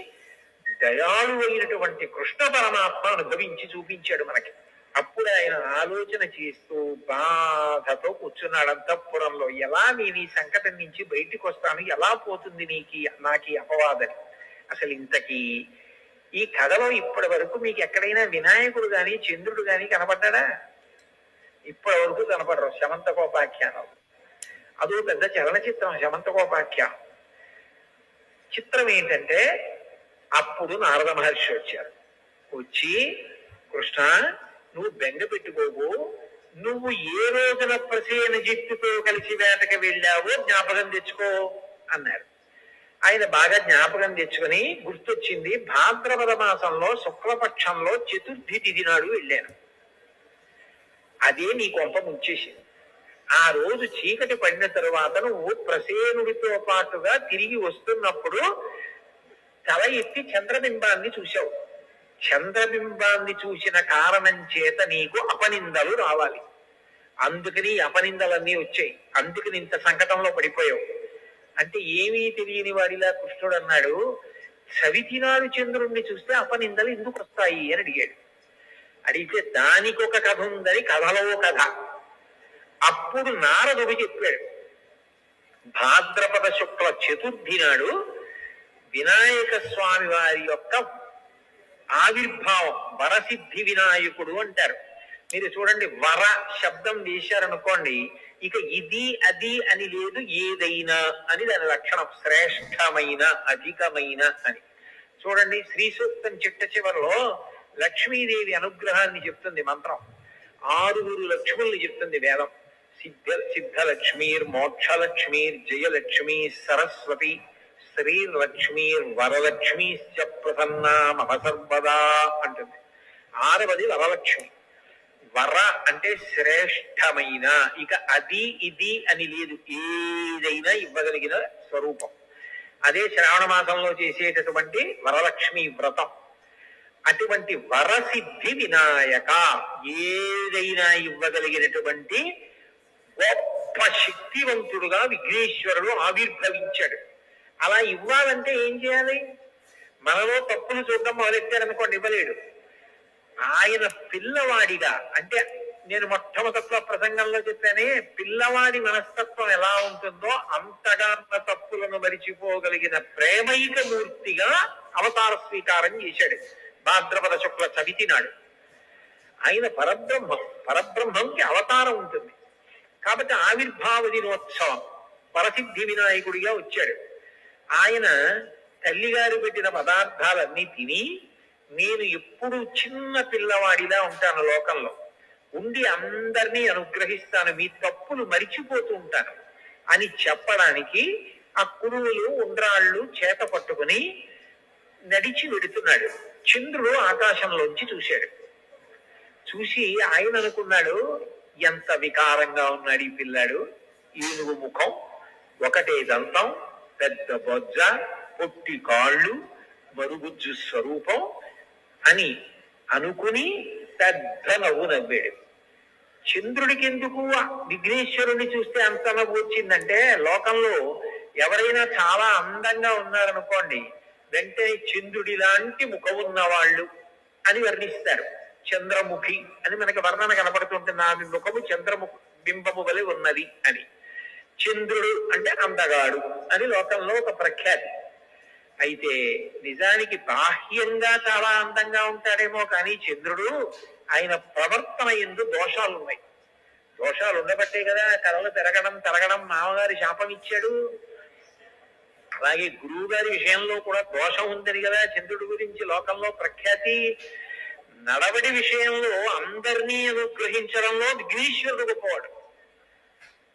దయాళు అయినటువంటి కృష్ణ పరమాత్మ అనుభవించి చూపించాడు మనకి. అప్పుడు ఆయన ఆలోచన చేస్తూ బాధతో కూర్చున్నాడు అంతఃపురంలో. ఎలా నేను ఈ సంకటం నుంచి బయటికి వస్తాను, ఎలా పోతుంది నాకు అపవాదని. అసలు ఇంతకీ ఈ కథలో ఇప్పటి వరకు మీకు ఎక్కడైనా వినాయకుడు గాని చంద్రుడు గాని కనపడ్డా? ఇప్పటి వరకు కనపడరు. శమంతకోపాఖ్యానం అదో పెద్ద చలనచిత్రం. శమంతకోపాఖ్యానం చిత్రం ఏంటంటే, అప్పుడు నారద మహర్షి వచ్చారు. వచ్చి, కృష్ణ నువ్వు బెంగ పెట్టుకోవు, నువ్వు ఏ రోజున ప్రసేన జిత్తుతో కలిసి వేటకి వెళ్ళావో జ్ఞాపకం తెచ్చుకో అన్నారు. ఆయన బాగా జ్ఞాపకం తెచ్చుకుని గుర్తొచ్చింది, భాద్రపద మాసంలో శుక్లపక్షంలో చతుర్థి తిథి నాడు వెళ్ళాను. అదే నీ కొంప ముంచేసింది. ఆ రోజు చీకటి పడిన తరువాత నువ్వు ప్రసేనుడితో పాటుగా తిరిగి వస్తున్నప్పుడు తల ఎత్తి చంద్రబింబాన్ని చూశావు. చంద్రబింబాన్ని చూసిన కారణం చేత నీకు అపనిందలు రావాలి. అందుకని అపనిందలన్నీ వచ్చాయి. అందుకని ఇంత సంకటంలో పడిపోయావు. అంటే ఏమీ తెలియని వాడిలా కృష్ణుడు అన్నాడు, చవితినాడు చంద్రుణ్ణి చూస్తే అపనిందలు ఎందుకు వస్తాయి అని అడిగాడు. అడిగితే దానికి ఒక కథ ఉందని కథలో కథ. అప్పుడు నారదుడు చెప్పాడు, భాద్రపద శుక్ల చతుర్థి నాడు వినాయక స్వామి వారి యొక్క ఆవిర్భావం, వరసిద్ధి వినాయకుడు అంటారు. మీరు చూడండి, వర శబ్దం వేశారనుకోండి, ఇక ఇది అది అని లేదు, ఏదైనా అని దాని లక్షణం. శ్రేష్టమైన, అధికమైన అని. చూడండి, శ్రీ సూక్తం చిట్ట చివరిలో లక్ష్మీదేవి అనుగ్రహాన్ని చెప్తుంది మంత్రం. 6 లక్ష్ముల్ని చెప్తుంది వేదం. సిద్ధలక్ష్మీర్, మోక్షలక్ష్మీర్, జయలక్ష్మీ, సరస్వతి, శ్రీలక్ష్మీర్, వరలక్ష్మీశ్చ ప్రసన్నా మమ సర్వదా అంటుంది. 6వది వరలక్ష్మి. వర అంటే శ్రేష్టమైన, ఇక అది ఇది అని లేదు, ఏదైనా ఇవ్వగలిగిన స్వరూపం. అదే శ్రావణ మాసంలో చేసేటటువంటి వరలక్ష్మి వ్రతం. అటువంటి వరసిద్ధి వినాయక, ఏదైనా ఇవ్వగలిగినటువంటి గొప్ప శక్తివంతుడుగా విఘ్నేశ్వరుడు ఆవిర్భవించాడు. అలా ఇవ్వాలంటే ఏం చేయాలి? మనలో తప్పులు చూడడం మొదలెట్టారనుకోండి, ఇవ్వలేడు. ఆయన పిల్లవాడిగా, అంటే నేను మొట్టమొదట్లో ప్రసంగంలో చెప్పానే, పిల్లవాడి మనస్తత్వం ఎలా ఉంటుందో అంతగా తప్పులను మరిచిపోగలిగిన ప్రేమైక మూర్తిగా అవతార స్వీకారం చేశాడు భాద్రపద శుక్ల చవితి నాడు. ఆయన పరబ్రహ్మంకి అవతారం ఉంటుంది కాబట్టి ఆవిర్భావ దినోత్సవం వరసిద్ధి వినాయకుడిగా వచ్చాడు. ఆయన తల్లిగారు పెట్టిన పదార్థాలన్నీ తిని, నేను ఎప్పుడు చిన్న పిల్లవాడిలా ఉంటాను, లోకంలో ఉండి అందరినీ అనుగ్రహిస్తాను, మీ తప్పులు మరిచిపోతూ ఉంటాను అని చెప్పడానికి ఆ కురువులు ఉండ్రాళ్ళు చేత పట్టుకుని నడిచి వెడుతున్నాడు. చంద్రుడు ఆకాశంలోంచి చూశాడు. చూసి ఆయన అనుకున్నాడు, ఎంత వికారంగా ఉన్నాడు ఈ పిల్లాడు. ఏనుగు ముఖం, ఒకటే దంతం, పెద్ద బొజ్జ, పొట్టి కాళ్ళు, మరుగుజ్జు స్వరూపం అని అనుకుని పెద్ద నవ్వు నవ్వాడు. చంద్రుడికి ఎందుకు విఘ్నేశ్వరుణ్ణి చూస్తే అంత నవ్వు వచ్చిందంటే, లోకంలో ఎవరైనా చాలా అందంగా ఉన్నారనుకోండి, వెంటనే చంద్రుడి లాంటి ముఖం ఉన్నవాళ్ళు అని వర్ణిస్తారు. చంద్రముఖి అని మనకి వర్ణన కనపడుతుంటుంది, ఆమె ముఖము చంద్రముఖ బింబము వలె ఉన్నది అని. చంద్రుడు అంటే అందగాడు అని లోకంలో ఒక ప్రఖ్యాతి. అయితే నిజానికి బాహ్యంగా చాలా అందంగా ఉంటాడేమో కానీ చంద్రుడు ఆయన ప్రవర్తన ఎందు దోషాలు ఉన్నాయి. దోషాలు ఉండబట్టే కదా కళలు తరగడం మామగారి శాపం ఇచ్చాడు. అలాగే గురువు గారి విషయంలో కూడా దోషం ఉందని కదా చంద్రుడి గురించి లోకంలో ప్రఖ్యాతి. నడవడి విషయంలో అందరినీ అనుగ్రహించడంలో విఘ్నేశ్వరుడు గొప్పవాడు.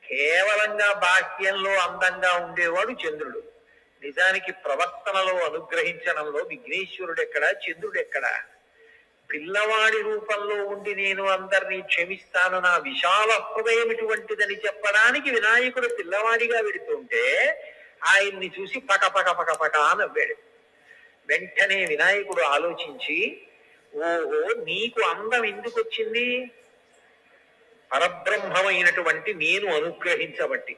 కేవలంగా బాహ్యంలో అందంగా ఉండేవాడు చంద్రుడు. నిజానికి ప్రవర్తనలో అనుగ్రహించడంలో విఘ్నేశ్వరుడు ఎక్కడా, చంద్రుడు ఎక్కడా? పిల్లవాడి రూపంలో ఉండి నేను అందరినీ క్షమిస్తాను, నా విశాల హృదయం ఇటువంటిదని చెప్పడానికి వినాయకుడు పిల్లవాడిగా వెడుతుంటే ఆయన్ని చూసి పక నవ్వాడు. వెంటనే వినాయకుడు ఆలోచించి, ఓహో నీకు అందం ఎందుకు వచ్చింది? పరబ్రహ్మమైనటువంటి నేను అనుగ్రహించబట్టి.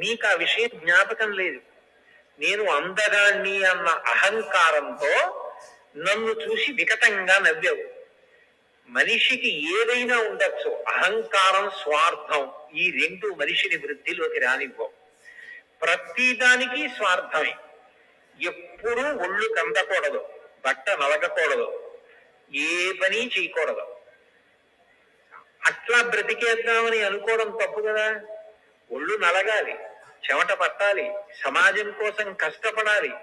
నీకు ఆ విషయం జ్ఞాపకం లేదు. నేను అందగాన్ని అన్న అహంకారంతో నన్ను చూసి వికటంగా నవ్వావు. మనిషికి ఏదైనా ఉండొచ్చు, అహంకారం స్వార్థం ఈ రెండు మనిషిని వృద్ధిలోకి రానివ్వవు. ప్రతిదానికి స్వార్థమే. ఎప్పుడూ ఒళ్ళు కందకూడదు, బట్ట నలగకూడదు, ఏ పని చేయకూడదు. అట్లా బ్రతికేద్దామని అనుకోవడం తప్పు కదా. ఒళ్ళు నలగాలి, చెమట పట్టాలి, సమాజం కోసం కష్టపడాలి,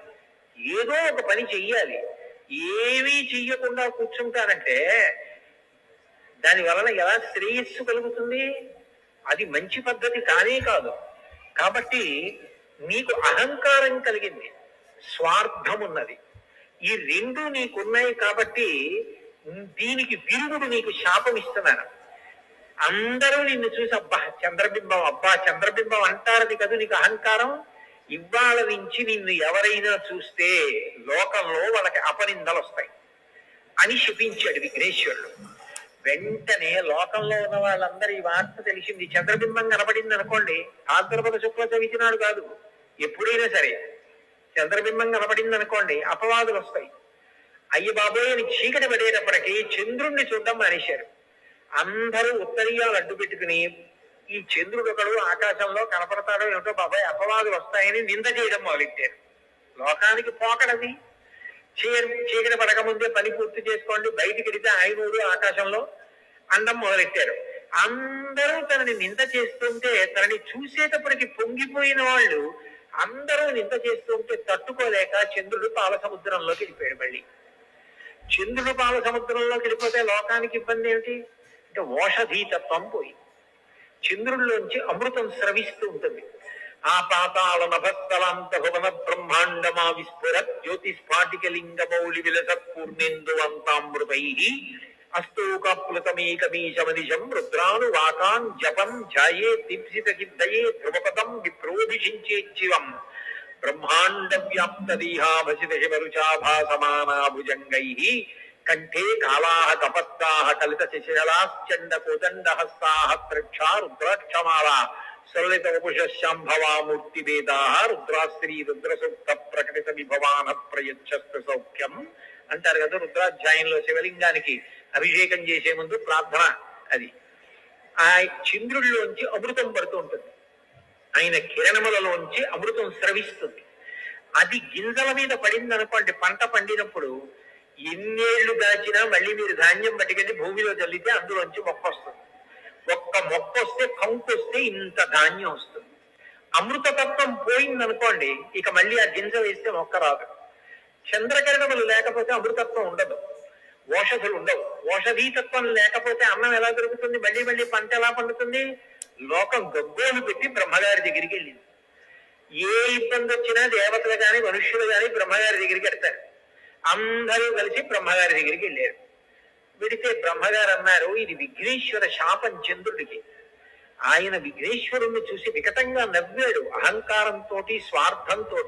ఏదో ఒక పని చెయ్యాలి. ఏమీ చెయ్యకుండా కూర్చుంటారంటే దాని వలన ఎలా శ్రేయస్సు కలుగుతుంది? అది మంచి పద్ధతి కానే కాదు. కాబట్టి నీకు అహంకారం కలిగింది, స్వార్థం ఉన్నది. ఈ రెండు నీకున్నాయి కాబట్టి దీనికి విరుగుడు నీకు శాపం ఇస్తున్నాను. అందరూ నిన్ను చూసి అబ్బా చంద్రబింబం అంటారది కదా నీకు అహంకారం. ఇవాళ నుంచి నిన్ను ఎవరైనా చూస్తే లోకంలో వాళ్ళకి అపనిందలు వస్తాయి అని శపించాడు విఘ్నేశ్వరుడు. వెంటనే లోకంలో ఉన్న వాళ్ళందరూ ఈ వార్త తెలిసింది. చంద్రబింబం కనపడింది అనుకోండి, భాద్రపద శుక్ల చవితి నాడు కాదు, ఎప్పుడైనా సరే చంద్రబింబం కనపడింది అనుకోండి అపవాదులు వస్తాయి. అయ్య బాబోయ్ అని చీకటి పడేటప్పటికీ చంద్రుణ్ణి చూడడం మానేశారు. అందరూ ఉత్తరీయాలు అడ్డు పెట్టుకుని ఈ చంద్రుడు ఒకడు ఆకాశంలో కనపడతాడో ఏమిటో బాబాయ్ అపవాదులు వస్తాయని నింద చేయడం మొదలెట్టారు. లోకానికి పోకడది. చీకటి పడకముందే పని పూర్తి చేసుకోండి, బయటికి వెడితే ఆయనూడు ఆకాశంలో అండం మొదలెట్టారు. అందరూ తనని నింద చేస్తుంటే తనని చూసేటప్పటికి పొంగిపోయిన వాళ్ళు అందరూ నింద చేస్తుంటే తట్టుకోలేక చంద్రుడు పాల సముద్రంలోకి వెళ్ళిపోయాడు. మళ్ళీ చంద్రుడు పాల సముద్రంలోకి వెళ్ళిపోతే లోకానికి ఇబ్బంది ఏమిటి అంటే ఓషధీతత్వం పోయి చంద్రుల్లోంచి అమృతం స్రవిస్తూ ఉంటుంది. ఆ పాతాళ నభస్థలాంత భువన బ్రహ్మాండమా విస్ఫుర జ్యోతిస్ఫాటికలింగ మౌళి విలసత్పూర్ణేందువంతామృతై అస్తూకప్లుతమేకమీశమనిశం రుద్రాను వాకాన్ జపం ధ్యాయే దీప్సిత గిద్దయే ధ్రువపదం విప్రోభిషించేచ్చివం బ్రహ్మాండ వ్యాప్త దేహాభసిత శివరుచాభాసమానా భుజంగై కంఠే కాళాః కపత్తాః కలిత శిశిరలాశ్చండ కోదండ హస్తాః త్రిక్షా రుద్రాక్షమాలా సరళిత వపుషశాంభవా మూర్తి వేదాః రుద్రాశ్రీ రుద్రసూక్త ప్రకటిత విభవాన ప్రయచ్చస్తు సౌఖ్యం అంటారు కదా. రుద్రాధ్యాయంలో శివలింగానికి అభిషేకం చేసే ముందు ప్రార్థన అది. ఆ చంద్రుల్లోంచి అమృతం పడుతూ ఉంటుంది, ఆయన కిరణములలోంచి అమృతం స్రవిస్తుంది. అది గింజల మీద పడింది అనుకోండి, పంట పండినప్పుడు ఎన్నేళ్లు దాచినా మళ్ళీ మీరు ధాన్యం పట్టుకెళ్ళి భూమిలో చల్లితే అందులోంచి మొక్క వస్తుంది. ఒక్క మొక్క వస్తే కంకు వస్తే ఇంత ధాన్యం వస్తుంది. అమృతతత్వం పోయిందనుకోండి, ఇక మళ్ళీ ఆ గింజ వేస్తే మొక్క రాదు. చంద్రకిరణములు లేకపోతే అమృతత్వం ఉండదు, ఓషధులు ఉండవు. ఓషధీతత్వం లేకపోతే అన్నం ఎలా దొరుకుతుంది? మళ్ళీ మళ్ళీ పంట ఎలా పండుతుంది? లోకం గగ్గోలు పెట్టి బ్రహ్మగారి దగ్గరికి వెళ్ళింది. ఏ ఇబ్బంది వచ్చినా దేవతలు గాని మనుష్యులు గాని బ్రహ్మగారి దగ్గరికి వెళ్తారు. అందరూ కలిసి బ్రహ్మగారి దగ్గరికి వెళ్ళారు. వెడితే బ్రహ్మగారు అన్నారు, ఇది విఘ్నేశ్వర శాపం చంద్రుడికి. ఆయన విఘ్నేశ్వరుణ్ణి చూసి వికటంగా నవ్వాడు. అహంకారంతో స్వార్థంతో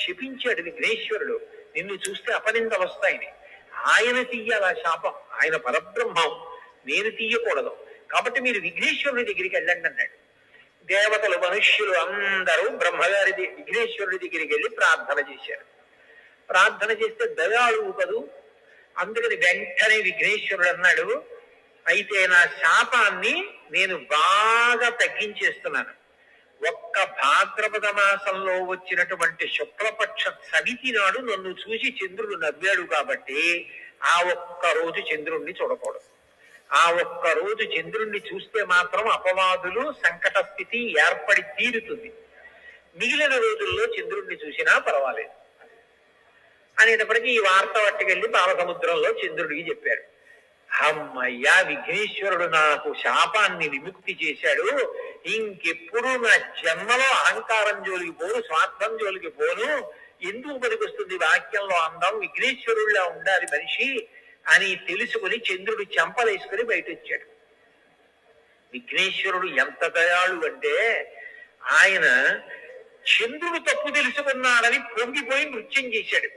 శపించాడు విఘ్నేశ్వరుడు. నిన్ను చూస్తే అపనిందలు వస్తాయని. ఆయన తీయాల శాపం, ఆయన పరబ్రహ్మం, నేను తీయకూడదు. కాబట్టి మీరు విఘ్నేశ్వరుడి దగ్గరికి వెళ్ళండి అన్నాడు. దేవతలు మనుష్యులు అందరూ బ్రహ్మగారి విఘ్నేశ్వరుడి దగ్గరికి వెళ్ళి ప్రార్థన చేశారు. ప్రార్థన చేస్తే దయాళువు కదూ, అందుకని వెంటనే విఘ్నేశ్వరుడు అన్నాడు, అయితే నా శాపాన్ని నేను బాగా తగ్గించేస్తున్నాను. ఒక్క భాద్రపద మాసంలో వచ్చినటువంటి శుక్లపక్ష చవితి నాడు నన్ను చూసి చంద్రుడు నవ్వాడు కాబట్టి ఆ ఒక్క రోజు చంద్రుణ్ణి చూడకూడదు. ఆ ఒక్క రోజు చంద్రుణ్ణి చూస్తే మాత్రం అపవాదులు సంకట స్థితి ఏర్పడి తీరుతుంది. మిగిలిన రోజుల్లో చంద్రుణ్ణి చూసినా పర్వాలేదు అనేటప్పటికీ ఈ వార్త పట్టుకెళ్లి పాలసముద్రంలో చంద్రుడికి చెప్పాడు. అమ్మయ్యా, విఘ్నేశ్వరుడు నాకు శాపాన్ని విముక్తి చేశాడు, ఇంకెప్పుడు నా జన్మలో అహంకారం జోలికి పోను, స్వార్థం జోలికి పోను, ఎందుకు పనికొస్తుంది వాక్యంలో అందం, విఘ్నేశ్వరుడిలా ఉండాలి మనిషి అని తెలుసుకుని చంద్రుడు చెంపలేసుకుని బయట వచ్చాడు. విఘ్నేశ్వరుడు ఎంత దయాళు అంటే ఆయన చంద్రుడు తప్పు తెలుసుకున్నాడని పొంగిపోయి నృత్యం చేశాడు.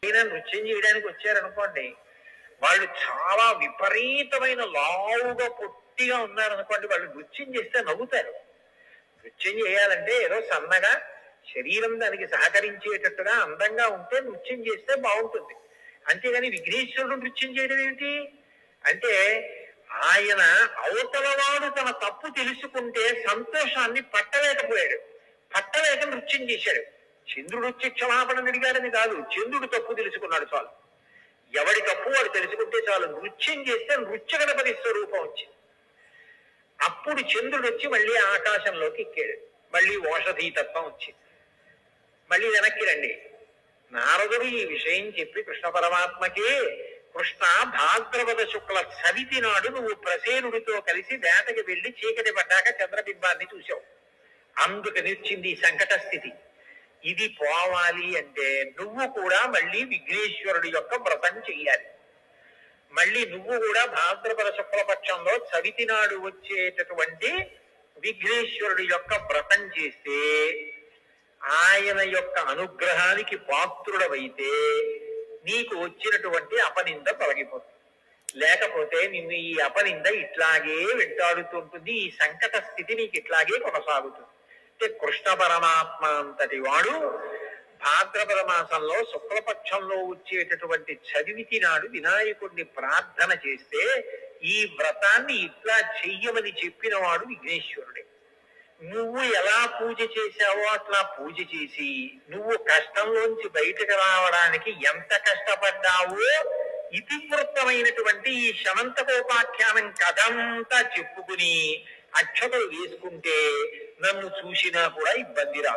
ఆయన నృత్యం చేయడానికి వచ్చారనుకోండి, వాళ్ళు చాలా విపరీతమైన లావుగా పొట్టిగా ఉన్నారనుకోండి, వాళ్ళు నృత్యం చేస్తే నవ్వుతారు. నృత్యం చేయాలంటే ఏదో సన్నగా శరీరం దానికి సహకరించేటట్టుగా అందంగా ఉంటే నృత్యం చేస్తే బాగుంటుంది. అంతేగాని విఘ్నేశ్వరుడు నృత్యం చేయడం ఏమిటి అంటే, ఆయన అవతలవాడు తన తప్పు తెలుసుకుంటే సంతోషాన్ని పట్టలేకపోయాడు, పట్టలేక నృత్యం చేశాడు. చంద్రుడు వచ్చి క్షమాపణ అడిగాడని కాదు, చంద్రుడు తప్పు తెలుసుకున్నాడు చాలు. ఎవడి తప్పు వాడు తెలుసుకుంటే చాలు. నృత్యం చేస్తే నృత్య గణపతి స్వరూపం వచ్చింది. అప్పుడు చంద్రుడు వచ్చి మళ్ళీ ఆకాశంలోకి ఎక్కాడు. మళ్ళీ ఓషధీ తత్వం వచ్చింది. మళ్ళీ వెనక్కి రండి. నారదుడు ఈ విషయం చెప్పి కృష్ణ పరమాత్మకి, కృష్ణ భాద్రపద శుక్ల చవితి నాడు నువ్వు ప్రసేనుడితో కలిసి వేటకి వెళ్లి చీకటి పడ్డాక చంద్రబింబాన్ని చూశావు, అందుకని వచ్చింది ఈ సంకట స్థితి. ఇది పోవాలి అంటే నువ్వు కూడా మళ్ళీ విఘ్నేశ్వరుడి యొక్క వ్రతం చెయ్యాలి. మళ్ళీ నువ్వు కూడా భాద్రపద శుక్లపక్షంలో చవితి నాడు వచ్చేటటువంటి విఘ్నేశ్వరుడి యొక్క వ్రతం చేస్తే ఆయన యొక్క అనుగ్రహానికి పాత్రుడవైతే నీకు వచ్చినటువంటి అపనింద తొలగిపోతుంది. లేకపోతే నిన్ను ఈ అపనింద ఇట్లాగే వెంటాడుతుంటుంది, ఈ సంకట స్థితి నీకు ఇట్లాగే కొనసాగుతుంది. కృష్ణ పరమాత్మ అంతటి వాడు భాద్రపద మాసంలో శుక్లపక్షంలో వచ్చేటటువంటి చవితి నాడు వినాయకుడిని ప్రార్థన చేస్తే ఈ వ్రతాన్ని ఇట్లా చెయ్యమని చెప్పిన వాడు విఘ్నేశ్వరుడే. నువ్వు ఎలా పూజ చేశావో అట్లా పూజ చేసి నువ్వు కష్టంలోంచి బయటకు రావడానికి ఎంత కష్టపడ్డావో ఇతివృత్తమైనటువంటి ఈ శమంతకోపాఖ్యానం కథంతా చెప్పుకుని అక్షతలు వేసుకుంటే నన్ను చూసినా కూడా ఇబ్బంది రాదు.